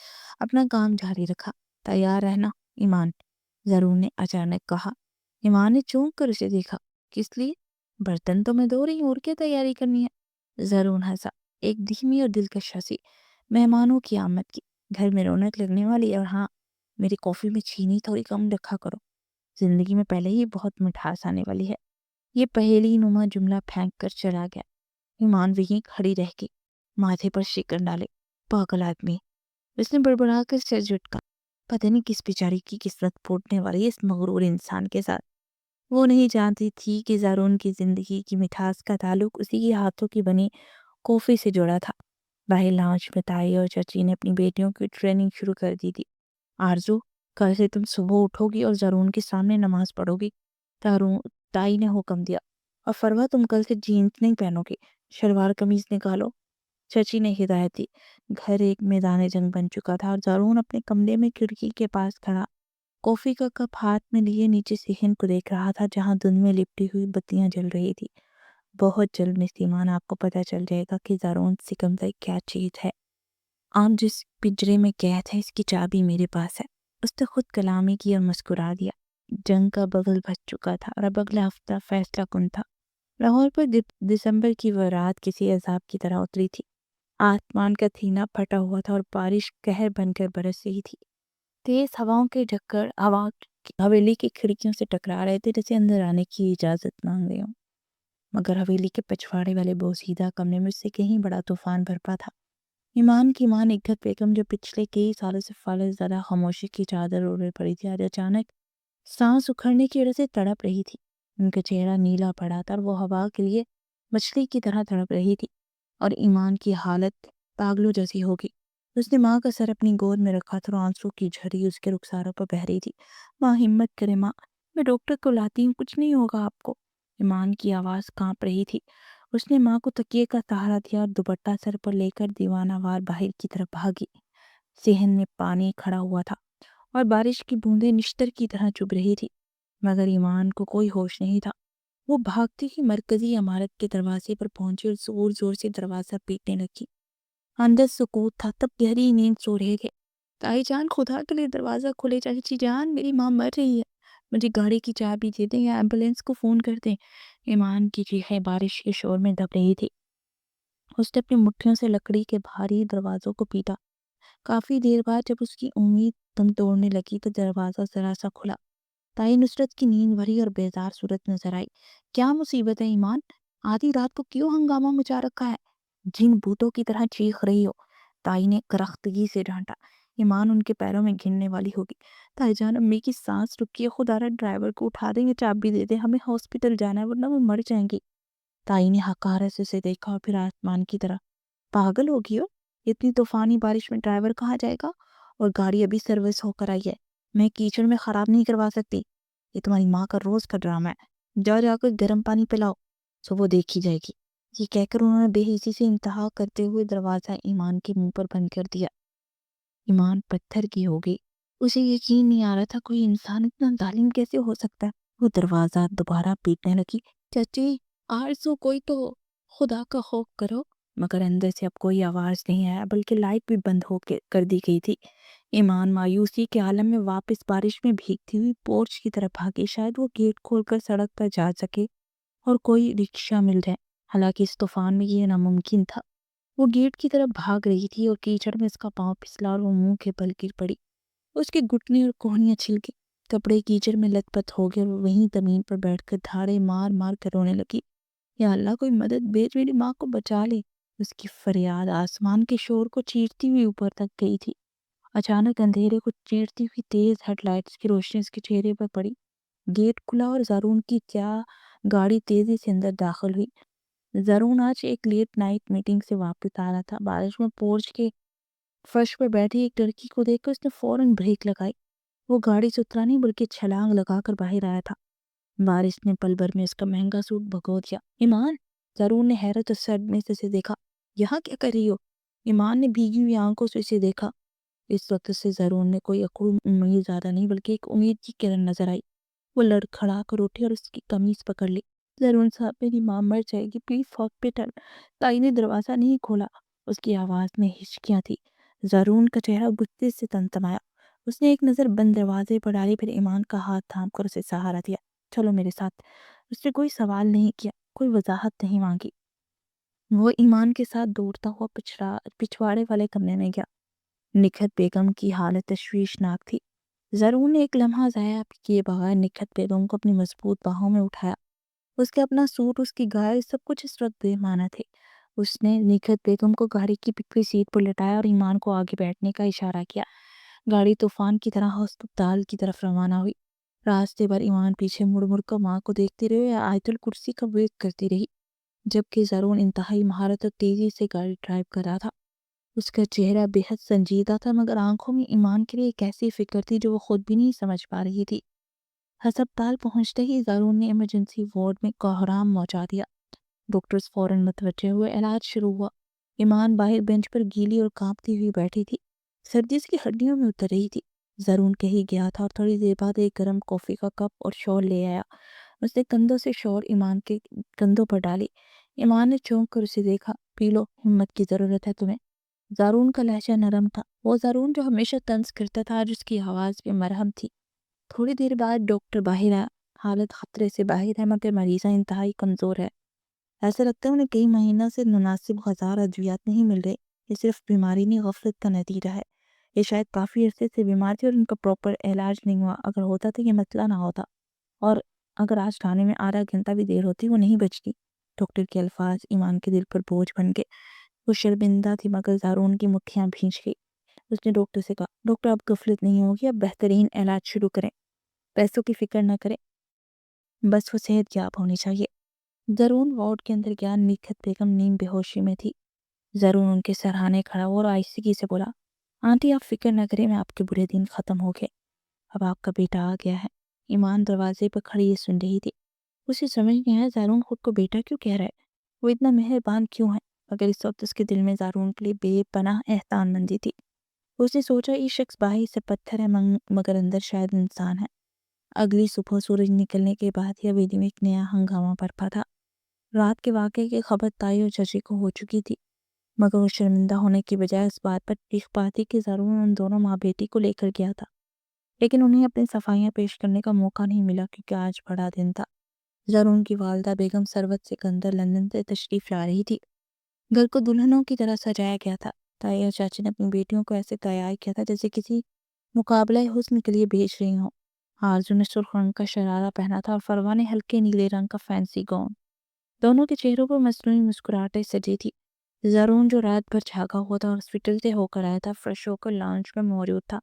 اپنا کام جاری رکھا۔ تیار رہنا ایمان، زرون نے اچانک کہا۔ ایمان نے چونک کر اسے دیکھا۔ کس لیے؟ برتن تو میں دھو رہی ہوں، اور کیا تیاری کرنی ہے؟ زرون ہنسا، ایک دھیمی اور دلکش ہنسی۔ مہمانوں کی آمد کی، گھر میں رونق لگنے والی ہے، اور ہاں، میری کافی میں چینی تھوڑی کم رکھا کرو، زندگی میں پہلے ہی بہت مٹھاس آنے والی ہے۔ یہ پہیلی نما جملہ پھینک کر چلا گیا۔ ایمان وہیں کھڑی رہ گئی، ماتھے پر شکن ڈالے۔ پاگل آدمی، اس نے بڑبڑا کر سر جھٹکا۔ پتہ نہیں کس بیچاری کی قسمت پھوٹنے والی ہے اس مغرور انسان کے ساتھ۔ وہ نہیں جانتی تھی کہ زارون کی زندگی کی مٹھاس کا تعلق اسی کے ہاتھوں کی بنی کافی سے جڑا تھا۔ باہر لاؤنج میں تائی اور چچی نے اپنی بیٹیوں کی ٹریننگ شروع کر دی تھی۔ آرزو، کل سے تم صبح اٹھو گی اور زارون کے سامنے نماز پڑھو گی، تائی نے حکم دیا۔ اور فروا، تم کل سے جینز نہیں پہنو گی، شلوار قمیض نکالو، چچی نے ہدایت دی۔ گھر ایک میدان جنگ بن چکا تھا، اور زارون اپنے کمرے میں کھڑکی کے پاس کھڑا کافی کا کپ ہاتھ میں لیے نیچے صحن کو دیکھ رہا تھا، جہاں دن میں لپٹی ہوئی بتیاں جل رہی تھی۔ بہت جلد مس ایمان آپ کو پتہ چل جائے گا کہ زارون سکندر کیا چیز ہے۔ آپ جس پنجرے میں قید ہے، اس کی چابی میرے پاس ہے۔ اس نے خود کلامی کی اور مسکرا دیا۔ جنگ کا بغل بج چکا تھا اور اب اگلا ہفتہ فیصلہ کن تھا۔ لاہور پر دسمبر کی وہ رات کسی عذاب کی طرح اتری تھی۔ آسمان کا تھینا پھٹا ہوا تھا اور بارش قہر بن کر برس رہی تھی۔ تیز ہواؤں کے جھکڑ حویلی کی کھڑکیوں سے ٹکرا رہے تھے، جیسے اندر آنے کی اجازت مانگ رہے ہوں۔ مگر حویلی کے پچھواڑے والے بوسیدہ کمرے میں اس سے کہیں بڑا طوفان برپا تھا۔ ایمان کی ماں نگہت بیگم، جو پچھلے کئی سالوں سے فالج زدہ خاموشی کی چادر اوڑھے پڑی تھی، آج اچانک سانس اکھڑنے کی وجہ سے تڑپ رہی تھی۔ ان کا چہرہ نیلا پڑا تھا اور وہ ہوا کے لیے مچھلی کی طرح تڑپ رہی تھی، اور ایمان کی حالت پاگلوں جیسی ہوگی۔ اس نے ماں کا سر اپنی گود میں رکھا تھا اور آنسوں کی جھڑی اس کے رخساروں پر بہہ رہی تھی۔ ماں، ہمت کرے ماں، میں ڈاکٹر کو لاتی ہوں، کچھ نہیں ہوگا آپ کو۔ ایمان کی آواز کانپ رہی تھی۔ اس نے ماں کو تکیے کا سہارا دیا اور دوپٹہ سر پر لے کر دیوانہ وار باہر کی طرف بھاگی۔ صحن میں پانی کھڑا ہوا تھا اور بارش کی بوندیں نشتر کی طرح چبھ رہی تھی، مگر ایمان کو کوئی ہوش نہیں تھا۔ وہ بھاگتی ہی مرکزی عمارت کے دروازے پر پہنچی اور زور زور سے دروازہ پیٹنے لگی۔ اندر سکوت تھا، تب گہری نیند سو رہے گے۔ تائی جان، خدا کے لیے دروازہ کھولے، چاچی جان، میری ماں مر رہی ہے، مجھے گاڑی کی چابی دے دیں یا ایمبولینس کو فون کر دیں۔ ایمان کی چیخیں بارش کے شور میں دب رہی تھی۔ اس نے اپنی مٹھیوں سے لکڑی کے بھاری دروازوں کو پیٹا۔ کافی دیر بعد جب اس کی امید دم توڑنے لگی تو دروازہ ذرا سا کھلا۔ تائی نصرت کی نیند بھری اور بیزار صورت نظر آئی۔ کیا مصیبت ہے ایمان؟ آدھی رات کو کیوں ہنگامہ مچا رکھا ہے؟ جن بھوتوں کی طرح چیخ رہی ہو؟ تائی نے کرختگی سے ڈانٹا۔ ایمان ان کے پیروں میں گرنے والی ہوگی۔ تائی جان، امی کی سانس رکی ہے، خدا را ڈرائیور کو اٹھا دیں یا چابی دے دیں، ہمیں ہاسپٹل جانا ہے ورنہ وہ مر جائیں گی۔ تائی نے حقارت سے اسے دیکھا اور پھر آسمان کی طرح۔ پاگل ہوگی ہو؟ اتنی طوفانی بارش میں ڈرائیور کہاں جائے گا؟ اور گاڑی ابھی سروس ہو کر آئی ہے، میں کیچڑ میں خراب نہیں کروا سکتی۔ یہ تمہاری ماں کا روز کا ڈرامہ ہے، جا کر گرم پانی پلاؤ، سو وہ دیکھی جائے گی۔ یہ کہہ کر انہوں نے بے حسی سے انتہا کرتے ہوئے دروازہ ایمان کے منہ پر بند کر دیا۔ ایمان پتھر کی ہو گئی۔ اسے یقین نہیں آ رہا تھا کوئی انسان اتنا ظالم کیسے ہو سکتا ہے۔ وہ دروازہ دوبارہ پیٹنے لگی۔ چچی، آرزو، کوئی تو خدا کا خوف کرو۔ مگر اندر سے اب کوئی آواز نہیں آیا، بلکہ لائٹ بھی بند کر دی گئی تھی۔ ایمان مایوسی کے عالم میں واپس بارش میں بھیگتی ہوئی پورچ کی طرف بھاگی۔ شاید وہ گیٹ کھول کر سڑک پر جا سکے اور کوئی رکشہ مل جائے، حالانکہ اس طوفان میں یہ ناممکن تھا۔ وہ گیٹ کی طرف بھاگ رہی تھی اور کیچڑ میں اس کا پاؤں پھسلا اور وہ منہ کے بل گر پڑی۔ اس کے گھٹنے اور کوہنیاں چھل گئی، کپڑے کیچڑ میں لت پت ہو گئے اور وہ وہیں زمین پر بیٹھ کر دھاڑے مار مار کر رونے لگی۔ یا اللہ، کوئی مدد بھیج، میری ماں کو بچا لے۔ اس کی فریاد آسمان کے شور کو چیرتی ہوئی اوپر تک گئی تھی۔ اچانک اندھیرے کو چیرتی ہوئی تیز ہیڈ لائٹس کی روشنی اس کے چہرے پر پڑی۔ گیٹ کھلا اور زارون کی گاڑی تیزی سے اندر داخل ہوئی۔ زارون آج ایک لیٹ نائٹ میٹنگ سے واپس آ رہا تھا۔ بارش میں پورچ کے فرش پر بیٹھی ایک لڑکی کو دیکھ کر اس نے فوراً بریک لگائی۔ وہ گاڑی سے اترا نہیں بلکہ چھلانگ لگا کر باہر آیا تھا۔ بارش نے پل بھر میں اس کا مہنگا سوٹ بھگو دیا۔ ایمان، زارون نے حیرت اور صدمے سے اسے دیکھا۔ یہاں کیا کر رہی ہو؟ ایمان نے بھیگی ہوئی آنکھوں سے اسے دیکھا۔ اس وقت سے ضرور نے کوئی اکڑ امید زیادہ نہیں بلکہ ایک امید کی کرن نظر آئی۔ وہ لڑکھڑا کر اٹھی اور اس کی قمیض پکڑ لی۔ زرون صاحب، میری ماں مر جائے گی، پلیز ہاسپٹل۔ تائی نے دروازہ نہیں کھولا، اس کی آواز میں ہچکیاں تھی۔ زرون کا چہرہ غصے سے تمتمایا۔ اس نے ایک نظر بند دروازے پر ڈالی، پھر ایمان کا ہاتھ تھام کر اسے سہارا دیا۔ چلو میرے ساتھ۔ اس نے کوئی سوال نہیں کیا، کوئی وضاحت نہیں مانگی۔ وہ ایمان کے ساتھ دوڑتا ہوا پچھواڑے والے کمرے میں گیا۔ نکھت بیگم کی حالت تشویشناک تھی۔ زرون نے ایک لمحہ ضائع کیے بغیر نکھت بیگم کو اپنی مضبوط باہوں میں اٹھایا۔ اس کے اپنا سوٹ، اس کی گائے، سب کچھ اس وقت بے معنی تھے۔ اس نے نکھت بیگم کو گاڑی کی پچھلی سیٹ پر لٹایا اور ایمان کو آگے بیٹھنے کا اشارہ کیا۔ گاڑی طوفان کی طرح ہسپتال کی طرف روانہ ہوئی۔ راستے پر ایمان پیچھے مڑ مڑ کر ماں کو دیکھتی رہی اور آیت الکرسی کا ورد کرتی رہی، جبکہ زرون انتہائی مہارت اور تیزی سے گاڑی ڈرائیو کر رہا تھا۔ اس کا چہرہ بے حد سنجیدہ تھا، مگر آنکھوں میں ایمان کے لیے ایک ایسی فکر تھی جو وہ خود بھی نہیں سمجھ پا رہی تھی۔ ہسپتال پہنچتے ہی زرون نے ایمرجنسی وارڈ میں کوہرام مچا دیا۔ ڈاکٹرز فوراً متوجہ ہوئے، علاج شروع ہوا۔ ایمان باہر بینچ پر گیلی اور کانپتی ہوئی بیٹھی تھی، سردی اس کی ہڈیوں میں اتر رہی تھی۔ زرون کہیں گیا تھا اور تھوڑی دیر بعد ایک گرم کافی کا کپ اور شال لے آیا۔ اس نے کندھوں سے شال ایمان کے کندھوں پر ڈالی۔ ایمان نے چونک کر اسے دیکھا۔ پی لو، ہمت کی ضرورت ہے تمہیں۔ زرون کا لہجہ نرم تھا، وہ زرون جو ہمیشہ طنز کرتا تھا آج اس کی آواز میں مرہم تھی۔ تھوڑی دیر بعد ڈاکٹر باہر آیا۔ حالت خطرے سے باہر ہے، مگر مریضہ انتہائی کمزور ہے۔ ایسا لگتا ہے انہیں کئی مہینوں سے مناسب غذا ادویات نہیں مل رہے۔ یہ صرف بیماری نہیں، غفلت کا نتیجہ ہے۔ یہ شاید کافی عرصے سے بیمار تھی اور ان کا پراپر علاج نہیں ہوا۔ اگر ہوتا تو یہ مسئلہ نہ ہوتا، اور اگر آج کھانے میں آدھا گھنٹہ بھی دیر ہوتی وہ نہیں بچتی۔ ڈاکٹر کے الفاظ ایمان کے دل پر بوجھ بن گئے۔ وہ شرمندہ تھی، مگر زارون کی مٹھیاں بھینچ گئی۔ اس نے ڈاکٹر سے کہا، ڈاکٹر اب غفلت نہیں ہوگی، اب بہترین علاج شروع کریں، پیسوں کی فکر نہ کریں، بس وہ صحت یاب ہونی چاہیے۔ زرون وارڈ کے اندر گیا۔ نکھت بیگم نیم بے ہوشی میں تھی۔ زرون ان کے سرہانے کھڑا ہوا اور آہستگی سے بولا، آنٹی آپ فکر نہ کریں، میں آپ کے برے دن ختم ہو گئے، اب آپ کا بیٹا آ گیا ہے۔ ایمان دروازے پر کھڑی یہ سن رہی تھی۔ اسے سمجھ نہیں آیا زارون خود کو بیٹا کیوں کہہ رہا ہے، وہ اتنا مہربان کیوں ہے، مگر اس وقت اس کے دل میں زارون کے لیے بے پناہ احسان مندی تھی۔ اس نے سوچا یہ شخص باہر سے پتھر ہے، مگر اندر شاید انسان ہے۔ اگلی صبح سورج نکلنے کے بعد ہی حویلی میں ایک نیا ہنگامہ برپا تھا۔ رات کے واقعے کی خبر تائی اور چچی کو ہو چکی تھی، مگر وہ شرمندہ ہونے کی بجائے اس بات پر چیخ پاتی کہ زرون ان دونوں ماں بیٹی کو لے کر گیا تھا، لیکن انہیں اپنی صفائیاں پیش کرنے کا موقع نہیں ملا کیونکہ آج بڑا دن تھا۔ زرون کی والدہ بیگم ثروت سکندر لندن سے تشریف لا رہی تھی۔ گھر کو دلہنوں کی طرح سجایا گیا تھا۔ تائی اور چاچی نے اپنی بیٹیوں کو ایسے تیار کیا تھا جیسے کسی مقابلہ حسن کے لیے بھیج رہی ہوں۔ آرزو نے سرخ رنگ کا شرارہ پہنا تھا اور فروا نے ہلکے نیلے رنگ کا فینسی گاؤن۔ دونوں کے چہروں پر مصنوعی مسکراہٹیں سجی تھی۔ زرون جو رات بھر جھاگا ہوا تھا اور ہاسپٹل سے ہو کر آیا تھا، فریش ہو کر لانچ میں موجود تھا۔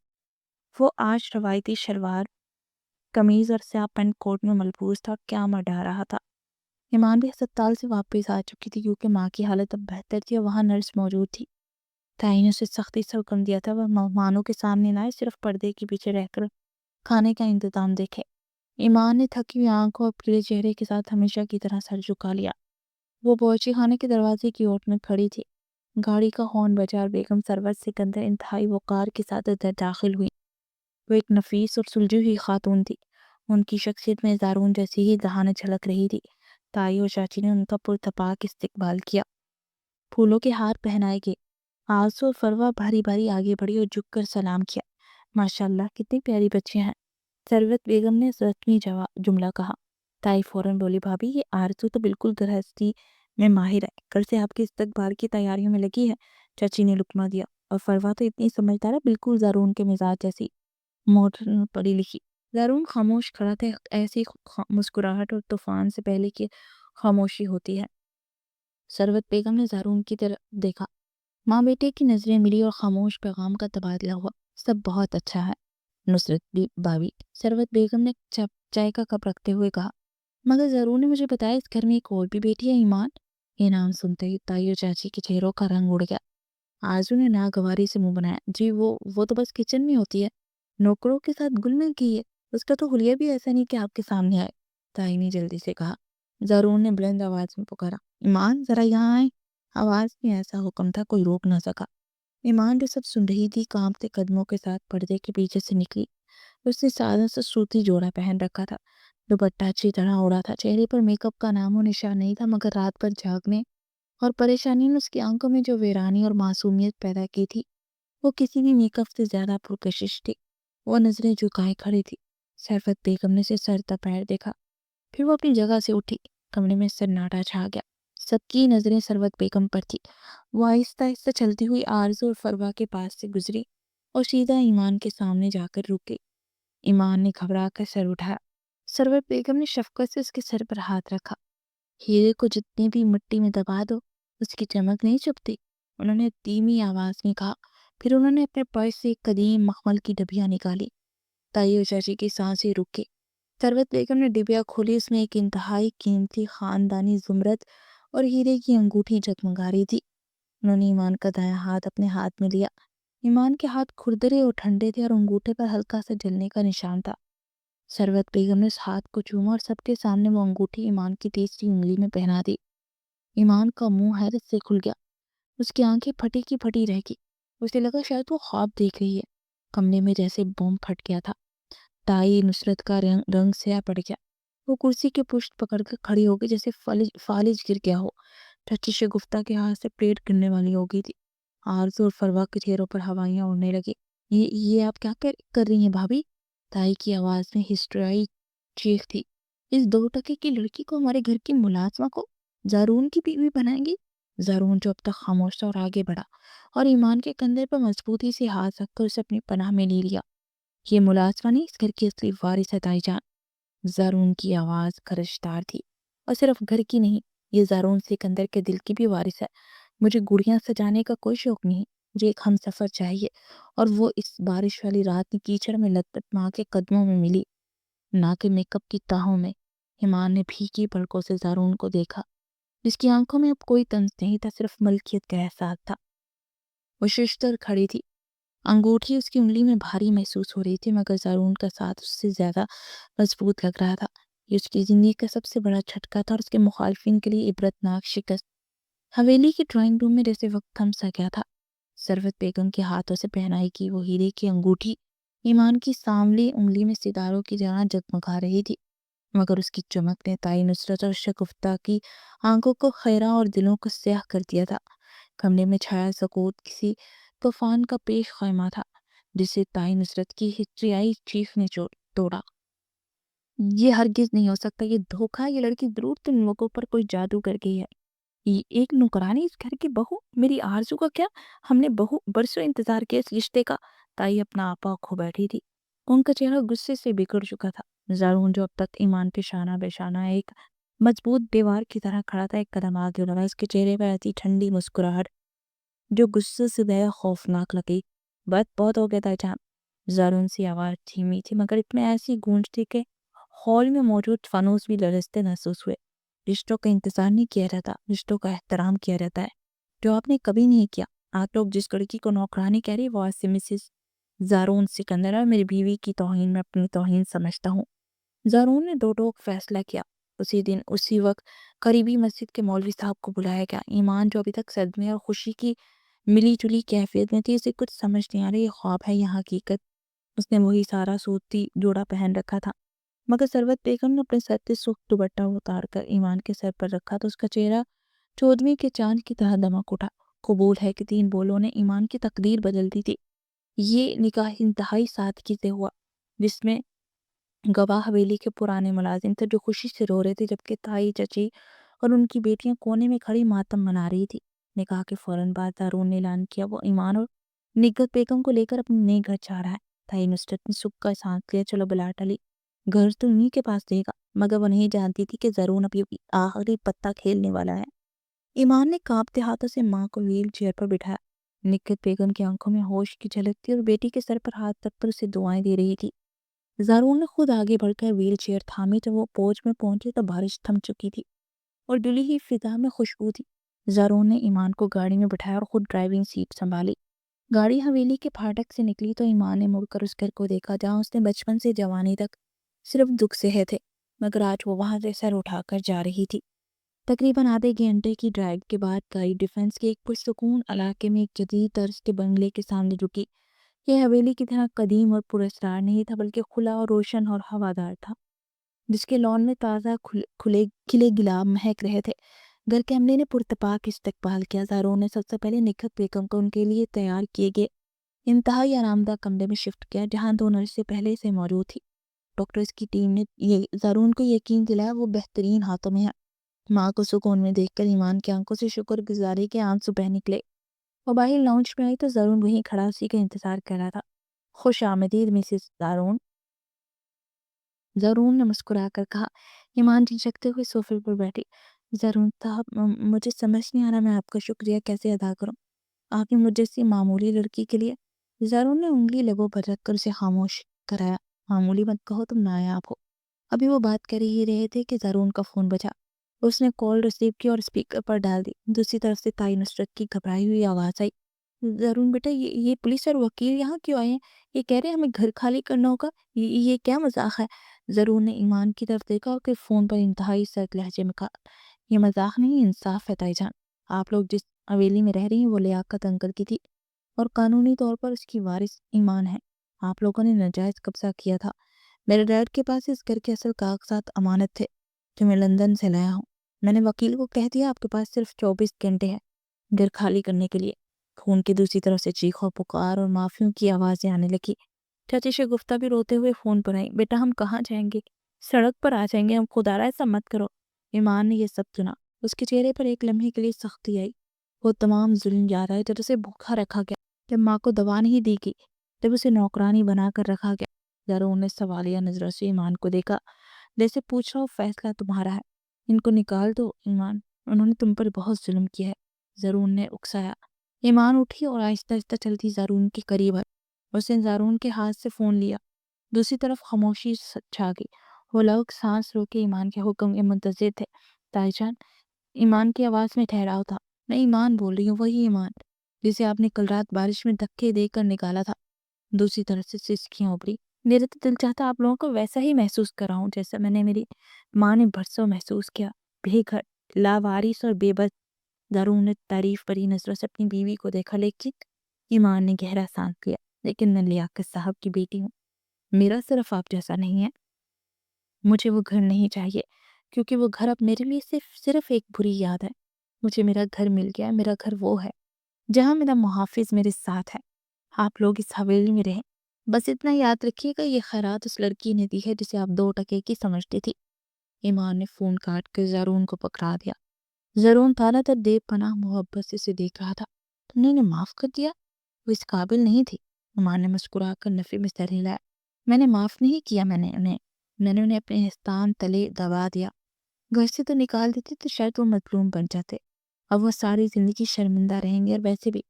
وہ آج روایتی شلوار قمیض اور سیاہ پینٹ کوٹ میں ملبوس تھا اور کیا مڈا رہا تھا۔ ایمان بھی ہسپتال سے واپس آ چکی تھی کیونکہ ماں کی حالت اب بہتر تھی اور وہاں نرس موجود تھی۔ تائی نے اسے سختی سے حکم دیا تھا وہ مہمانوں کے سامنے نہ آئے، صرف پردے کے پیچھے رہ کر کھانے کا انتظام دیکھے۔ ایمان نے تھکی ہوئی آنکھوں اور پیلے چہرے کے ساتھ ہمیشہ کی طرح سر جھکا لیا۔ وہ باورچی خانے کے دروازے کی اوٹ میں کھڑی تھی۔ گاڑی کا ہارن بجا اور بیگم ثروت سکندر انتہائی وقار کے ساتھ اندر داخل ہوئی۔ وہ ایک نفیس اور سلجھی ہوئی خاتون تھی۔ ان کی شخصیت میں زارون جیسی ہی ذہانت جھلک رہی تھی۔ تائی اور چاچی نے ان کا پرتپاک استقبال کیا۔ پھولوں کے ہار پہنائے گئے۔ آرزو اور فروا بھاری بھاری آگے بڑھی اور جھک کر سلام کیا۔ ماشاءاللہ کتنی پیاری بچیاں ہیں، ثروت بیگم نے رسمی جملہ کہا۔ تائی فوراً بولی، بھابھی یہ آرزو تو بالکل گرہستی میں ماہر ہے، کل سے آپ کے استقبال کی تیاریوں میں لگی ہے۔ چچی نے لقمہ دیا۔ اور فروا تو اتنی سمجھدار ہے، بالکل زارون کے مزاج جیسی، ماڈرن پڑھی لکھی۔ زارون خاموش کھڑا تھا، ایسی مسکراہٹ اور طوفان سے پہلے کی خاموشی ہوتی ہے۔ ثروت بیگم نے زارون کی طرف دیکھا۔ ماں بیٹے کی نظریں ملی اور خاموش پیغام کا تبادلہ ہوا، سب بہت اچھا ہے نصرت بھابھی، ثروت بیگم نے چائے کا کپ رکھتے ہوئے کہا۔ مگر زارون نے مجھے بتایا اس گھر میں ایک اور بھی بیٹی ہے ایمان۔ یہ نام سنتے ہی تائی اور چاچی کے چہروں کا رنگ اڑ گیا۔ آرزو نے ناگواری سے منہ بنایا، جی وہ تو بس کچن میں ہوتی ہے، نوکروں کے ساتھ گل مل گئی ہے، اس کا تو حلیہ بھی ایسا نہیں کہ آپ کے سامنے آئے۔ تائی نے جلدی سے کہا۔ زارون نے بلند آواز میں پکارا، ایمان ذرا یہاں آئے۔ آواز میں ایسا حکم تھا کوئی روک نہ سکا۔ ایمان جو سب سن رہی تھی کانپتے قدموں کے ساتھ پردے کے پیچھے سے نکلی۔ اس نے سادہ سا سوتی جوڑا پہن رکھا تھا، دوپٹہ اچھی طرح اڑا تھا، چہرے پر میک اپ کا نام و نشان نہیں تھا، مگر رات بھر جاگنے اور پریشانی نے اس کی آنکھوں میں جو ویرانی اور معصومیت پیدا کی تھی وہ کسی بھی میک اپ سے زیادہ پرکشش تھی۔ وہ نظریں جھکائے کھڑی تھی۔ ثروت بیگم نے اسے سر تا پیر دیکھا، پھر وہ اپنی جگہ سے اٹھی۔ کمرے میں سناٹا چھا گیا، سب کی نظریں ثروت بیگم پر تھی۔ وہ آہستہ آہستہ چلتی ہوئی آرزو اور فروا کے پاس سے گزری اور سیدھا ایمان کے سامنے جا کر رک گئی۔ ایمان نے گھبرا کر سر اٹھایا۔ ثروت بیگم نے شفقت سے اس کے سر پر ہاتھ رکھا۔ ہیرے کو جتنی بھی مٹی میں دبا دو اس کی چمک نہیں چھپتی، انہوں نے دھیمی آواز میں کہا۔ پھر انہوں نے اپنے پرس سے ایک قدیم مخمل کی ڈبیا نکالی۔ تائی اور چاچی کی سانسیں رک گئی۔ ثروت بیگم نے ڈبیا کھولی، اس میں ایک انتہائی قیمتی خاندانی زمرد اور ہیرے کی انگوٹھی جگمگا رہی تھی۔ انہوں نے ایمان کا دایاں ہاتھ اپنے ہاتھ میں لیا۔ ایمان کے ہاتھ کھردرے اور ٹھنڈے تھے اور انگوٹھے پر ہلکا سا جلنے کا نشان تھا۔ ثروت بیگم نے اس ہاتھ کو چوما اور سب کے سامنے وہ انگوٹھی ایمان کی تیسری انگلی میں پہنا دی۔ ایمان کا منہ حیرت سے کھل گیا، اس کی آنکھیں پھٹی کی پھٹی رہ گئی۔ اسے لگا شاید وہ خواب دیکھ رہی ہے۔ کمرے میں جیسے بم پھٹ گیا تھا۔ تائی نصرت کا رنگ سیاہ پڑ گیا۔ وہ کرسی کے پشت پکڑ کر کھڑی ہو گئی جیسے فالج گر گیا ہو۔ چچی شگفتہ کے ہاتھ سے پلیٹ گرنے والی ہو گئی تھی۔ آرزو اور فروا کے چہروں پر ہوائیاں اڑنے لگی۔ یہ آپ کیا کر رہی ہیں بھابھی؟ تائی کی آواز میں ہسٹریائی چیخ تھی۔ اس 2 ٹکے کی لڑکی کو ہمارے گھر کی ملازمہ کو زارون کی بیوی بنائیں گی؟ زارون جو اب تک خاموش تھا اور آگے بڑھا اور ایمان کے کندھے پر مضبوطی سے ہاتھ رکھ کر اسے اپنی پناہ میں لے لیا۔ یہ ملازمہ نہیں، اس گھر کی اصلی وارث ہے تائی جان۔ زارون کی آواز خرشدار تھی۔ اور صرف گھر کی نہیں، یہ زارون سکندر کے دل کی بھی وارث ہے۔ مجھے گڑیاں سجانے کا کوئی شوق نہیں، مجھے ایک ہم سفر چاہیے، اور وہ اس بارش والی رات میں کیچڑ میں لت پت ماں کے قدموں میں ملی، نہ کہ میک اپ کی تاہوں میں۔ ایمان نے بھیگی پلکوں سے زارون کو دیکھا، جس کی آنکھوں میں اب کوئی طنز نہیں تھا، صرف ملکیت کا احساس تھا۔ وہ ششتر کھڑی تھی، انگوٹھی اس کی انگلی میں بھاری محسوس ہو رہی تھی، مگر زارون کا ساتھ اس سے زیادہ مضبوط لگ رہا تھا۔ یہ اس کی زندگی کا سب سے بڑا جھٹکا تھا اور اس کے مخالفین کے لیے عبرتناک شکست۔ حویلی کے ڈرائنگ روم میں جیسے وقت تھم سا گیا تھا۔ ثروت بیگم کے ہاتھوں سے پہنائی کی وہ ہیرے کی انگوٹھی ایمان کی سانولی انگلی میں ستاروں کی طرح جگمگا رہی تھی، مگر اس کی چمک نے تائی نصرت اور شگفتہ کی آنکھوں کو خیرہ اور دلوں کو سیاہ کر دیا تھا۔ کمرے میں چھایا سکوت کسی طوفان کا پیش خیمہ تھا، جسے تائی نصرت کی ہچریائی چیخ نے توڑا۔ یہ ہرگز نہیں ہو سکتا، یہ دھوکہ، یہ لڑکی ضرور تم لوگوں پر کوئی جادو کر گئی ہے۔ یہ ایک نوکرانی اس گھر کی بہو، میری آرزو کا کیا؟ ہم نے برسوں انتظار کیا اس رشتے کا۔ تائی اپنا آپا کھو بیٹھی تھی، ان کا چہرہ غصے سے بگڑ چکا تھا۔ زارون جو اب تک ایمان پہ شانہ بے شانہ ایک مضبوط دیوار کی طرح کھڑا تھا، ایک قدم آگے لگا، اس کے چہرے پر ایسی ٹھنڈی مسکراہٹ جو غصے سے بے خوفناک لگی۔ بہت ہو گیا تھا جان۔ زارون سی آواز دھیمی تھی، مگر اتنے ایسی گونج تھی کہ ہال میں موجود فانوس بھی لرزتے محسوس ہوئے۔ رشتوں کا انتظار نہیں کیا جاتا، رشتوں کا احترام کیا جاتا ہے، جو آپ نے کبھی نہیں کیا۔ آپ لوگ جس لڑکی کو نوکرانی کہہ رہی، وہ آج سے مسز زارون سکندر ہے، میری بیوی کی توہین میں اپنی توہین سمجھتا ہوں۔ زارون نے دو ٹوک فیصلہ کیا۔ اسی دن اسی وقت قریبی مسجد کے مولوی صاحب کو بلایا گیا۔ ایمان جو ابھی تک صدمے اور خوشی کی ملی جلی کیفیت میں تھی، اسے کچھ سمجھ نہیں آ رہی، یہ خواب ہے یا حقیقت۔ اس نے وہی سارا سوتی جوڑا پہن رکھا تھا، مگر ثروت بیگم نے اپنے سر سے سرخ دوپٹہ اتار کر ایمان کے سر پر رکھا تو اس کا چہرہ چودھویں کے چاند کی طرح دمک اٹھا۔ قبول ہے کہ 3 بولوں نے ایمان کی تقدیر بدل دی تھی۔ یہ نکاح انتہائی سادگی سے ہوا، جس میں گواہ حویلی کے پرانے ملازم تھے جو خوشی سے رو رہے تھے، جبکہ تائی، چچی اور ان کی بیٹیاں کونے میں کھڑی ماتم منا رہی تھی۔ نکاح کے فوراً بعد زارون نے اعلان کیا وہ ایمان اور نگہت بیگم کو لے کر اپنے نئے گھر جا رہا ہے۔ تائی نصرت نے سکھ کا سانس لیا، چلو بلا ٹلی، گھر تو انہی کے پاس دے گا، مگر وہ نہیں جانتی تھی کہ زارون ابھی آخری پتہ کھیلنے والا ہے۔ ایمان نے کانپتے ہاتھوں سے ماں کو ویل چیئر پر بٹھایا۔ نگہت بیگم کی آنکھوں میں ہوش کی جھلک تھی اور بیٹی کے سر پر ہاتھ رکھ کر اسے دعائیں دے رہی تھی۔ زارون نے خود آگے بڑھ کر ویل چیئر تھامی، جب وہ پوچھ میں پہنچے تو بارش تھم چکی تھی اور ڈلی ہی فضا میں خوشبو تھی۔ زارون نے ایمان کو گاڑی میں بٹھایا اور خود ڈرائیونگ سیٹ سنبھالی۔ گاڑی حویلی کے پھاٹک سے نکلی تو ایمان نے مڑ کر اس گھر کو دیکھا جہاں اس نے بچپن سے جوانی تک صرف دکھ سہے تھے، مگر آج وہ وہاں سے سر اٹھا کر جا رہی تھی۔ تقریباً آدھے گھنٹے کی ڈرائیو کے بعد گاڑی ڈیفنس کے ایک پرسکون علاقے میں ایک جدید طرز کے بنگلے کے سامنے رکی۔ یہ حویلی کی طرح قدیم اور پراسرار نہیں تھا، بلکہ کھلا اور روشن اور ہوادار تھا، جس کے لان میں تازہ کھلے گلاب مہک رہے تھے۔ گھر کے عملے نے پرتپاک استقبال کیا۔ زارون نے سب سے پہلے نکھت بیگم کو ان کے لیے تیار کیے گئے انتہائی آرام دہ کمرے میں شفٹ کیا، جہاں دو نرسیں پہلے سے موجود تھی۔ ڈاکٹرز کی ٹیم نے زارون کو یقین دلایا وہ بہترین ہاتھوں میں ہے۔ ماں کو سکون میں دیکھ کر ایمان کی آنکھوں سے شکر گزاری کے آنسو بہہ نکلے۔ وہ باہر لاؤنج میں آئی تو زارون وہیں کھڑا اسی کا انتظار کر رہا تھا۔ خوش آمدید مسز زارون، زارون نے مسکرا کر کہا۔ ایمان جھنجھکتے ہوئے صوفے پر بیٹھی۔ زارون صاحب، مجھے سمجھ نہیں آ رہا میں آپ کا شکریہ کیسے ادا کروں، آپ نے مجھ جیسی معمولی لڑکی کے لیے۔ زارون نے انگلی لبوں پر رکھ کر اسے خاموش کرایا۔ معمولی مت کہو، تم نایاب ہو۔ ابھی وہ بات کر ہی رہے تھے کہ زارون کا فون بجا۔ اس نے کال ریسیو کی اور اسپیکر پر ڈال دی۔ دوسری طرف سے تائی نصرت کی گھبرائی ہوئی آواز آئی۔ زارون بیٹا، یہ پولیس اور وکیل یہاں کیوں آئے ہیں؟ یہ کہہ رہے ہیں ہمیں گھر خالی کرنا ہوگا، یہ کیا مذاق ہے؟ زارون نے ایمان کی طرف دیکھا اور پھر فون پر انتہائی سرد لہجے میں کہا، یہ مذاق نہیں، انصاف ہے تائی جان۔ آپ لوگ جس حویلی میں رہ رہی ہیں وہ لیاقت انکل کی تھی اور قانونی طور پر اس کی وارث ایمان ہے۔ آپ لوگوں نے ناجائز قبضہ کیا تھا۔ میرے ڈیڈ کے پاس اس گھر کے اصل کاغذات امانت تھے جو میں لندن سے لایا ہوں۔ میں نے وکیل کو کہہ دیا آپ کے پاس صرف 24 گھنٹے ہیں گھر خالی کرنے کے لیے۔ فون کی دوسری طرف سے چیخو پکار اور معافیوں کی آوازیں آنے لگی۔ چاچی شگفتہ بھی روتے ہوئے فون پر آئی۔ بیٹا ہم کہاں جائیں گے؟ سڑک پر آ جائیں گے، ہم خدارا ایسا مت کرو۔ ایمان نے یہ سب سنا۔ اس کے چہرے پر ایک لمحے کے لیے سختی آئی۔ وہ تمام ظلم یاد آئے جب اسے بھوکا رکھا گیا، جب ماں کو دوا نہیں دی گئی، جب اسے نوکرانی بنا کر رکھا گیا۔ زارون نے سوالیہ نظروں سے ایمان کو دیکھا، جیسے پوچھ رہا ہو فیصلہ تمہارا ہے، ان کو نکال دو ایمان، انہوں نے تم پر بہت ظلم کیا ہے۔ زارون نے اکسایا۔ ایمان اٹھی اور آہستہ آہستہ چلتی زارون کے قریب آئی۔ اس نے زارون کے ہاتھ سے فون لیا۔ دوسری طرف خاموشی چھا گئی۔ وہ لوگ سانس روکے ایمان کے حکم کے منتظر تھے۔ تائی جان، ایمان کی آواز میں ٹھہراؤ تھا۔ میں ایمان بول رہی ہوں، وہی ایمان جسے آپ نے کل رات بارش میں دھکے دے کر نکالا تھا۔ دوسری طرف سے سسکیاں ابھری۔ میرا تو دل چاہتا آپ لوگوں کو ویسا ہی محسوس کراؤں جیسا میں نے میری ماں نے برسوں محسوس کیا، بے گھر، لاوارث اور بے بس۔ زارون نے تعریف بھری نظروں سے اپنی بیوی کو دیکھا، لیکن ایمان نے گہرا سانس لیا۔ لیکن میں لیاقت صاحب کی بیٹی ہوں، میرا صرف آپ جیسا نہیں ہے۔ مجھے وہ گھر نہیں چاہیے، کیونکہ وہ گھر اب میرے لیے صرف ایک بری یاد ہے۔ مجھے میرا گھر مل گیا، میرا گھر وہ ہے جہاں میرا محافظ میرے ساتھ ہے۔ آپ لوگ اس حویلی میں رہیں، بس اتنا یاد رکھیے گا یہ خیرات اس لڑکی نے دی ہے جسے آپ 2 ٹکے کی سمجھتی تھی۔ ایمان نے فون کاٹ کر زارون کو پکڑا دیا۔ زارون تھانا تر دے پناہ محبت سے اسے دیکھ رہا تھا۔ تم نے انہیں معاف کر دیا؟ وہ اس قابل نہیں تھی۔ ایمان نے مسکرا کر نفی میں سر ہلایا۔ میں نے معاف نہیں کیا، میں نے انہیں اپنے احسان تلے دبا دیا۔ گھر سے تو نکال دیتے تو شاید وہ مظلوم بن جاتے۔ اب وہ ساری زندگی شرمندہ رہیں گے، اور ویسے بھی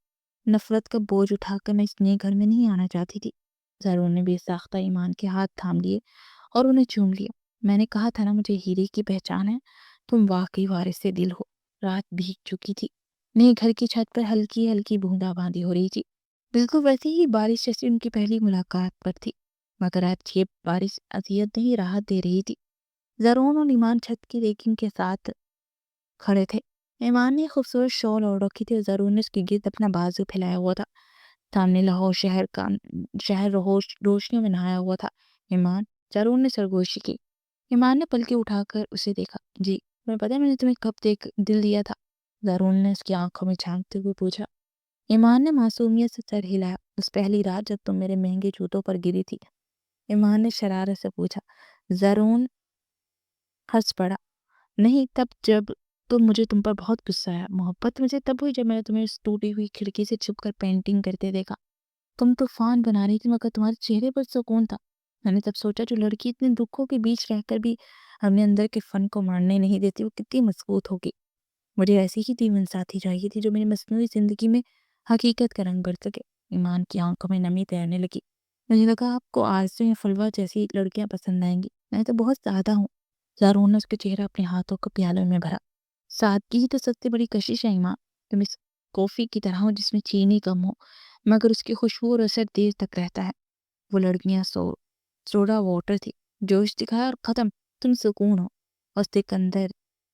نفرت کا بوجھ اٹھا کر میں اس نئے گھر میں نہیں آنا چاہتی تھی۔ زارون نے بے ساختہ ایمان کے ہاتھ تھام لیے اور انہیں چوم لیا۔ میں نے کہا تھا نا مجھے ہیرے کی پہچان ہے، تم واقعی وارث دل ہو۔ رات بھیگ چکی تھی، نئے گھر کی چھت پر ہلکی ہلکی بوندا باندی ہو رہی تھی، بالکل ویسے ہی بارش جیسی ان کی پہلی ملاقات پر تھی، مگر آج یہ بارش اذیت نہیں راحت دے رہی تھی۔ زارون اور ایمان چھت کی ریکنگ کے ساتھ کھڑے تھے۔ ایمان نے خوبصورت شال اوڑھ رکھی تھی اور زارون نے اس کی گرد اپنا بازو پھیلایا ہوا تھا۔ سامنے لاہور شہر روشنیوں میں نہایا ہوا تھا۔ ایمان، زارون نے سرگوشی کی۔ ایمان نے پلکیں اٹھا کر اسے دیکھا۔ جی، تمہیں پتہ ہے میں نے تمہیں کب دل دیا تھا؟ زارون نے اس کی آنکھوں میں جھانکتے ہوئے پوچھا۔ ایمان نے معصومیت سے سر ہلایا۔ اس پہلی رات جب تم میرے مہنگے جوتوں پر گری تھی، ایمان نے شرارت سے پوچھا۔ زارون ہنس پڑا۔ نہیں، جب تو مجھے تم پر بہت غصہ آیا۔ محبت مجھے تب ہوئی جب میں نے تمہیں اس ٹوٹی ہوئی کھڑکی سے چھپ کر پینٹنگ کرتے دیکھا۔ تم طوفان بنا رہی تھی مگر تمہارے چہرے پر سکون تھا۔ میں نے تب سوچا جو لڑکی اتنے دکھوں کے بیچ رہ کر بھی اپنے اندر کے فن کو مرنے نہیں دیتی وہ کتنی مضبوط ہوگی۔ مجھے ایسی ہی جیون ساتھی چاہیے تھی جو میری مصنوعی زندگی میں حقیقت کا رنگ بھر سکے۔ ایمان کی آنکھوں میں نمی تیرنے لگی۔ مجھے لگا آپ کو آرزو یا فلوا جیسی لڑکیاں پسند آئیں گی، میں تو بہت زیادہ ہوں۔ زارون نے اس کے چہرہ اپنے ہاتھوں کو پیالوں میں بھرا۔ سادگی ہی تو سب سے بڑی کشش ہے ایمان۔ تم اس کافی کی طرح ہو جس میں چینی کم ہو مگر اس کی خوشبو اور اثر دیر تک رہتا ہے۔ وہ لڑکیاں سوڈا واٹر تھی، جوش دکھایا اور ختم۔ تم سکون ہو اور سکندر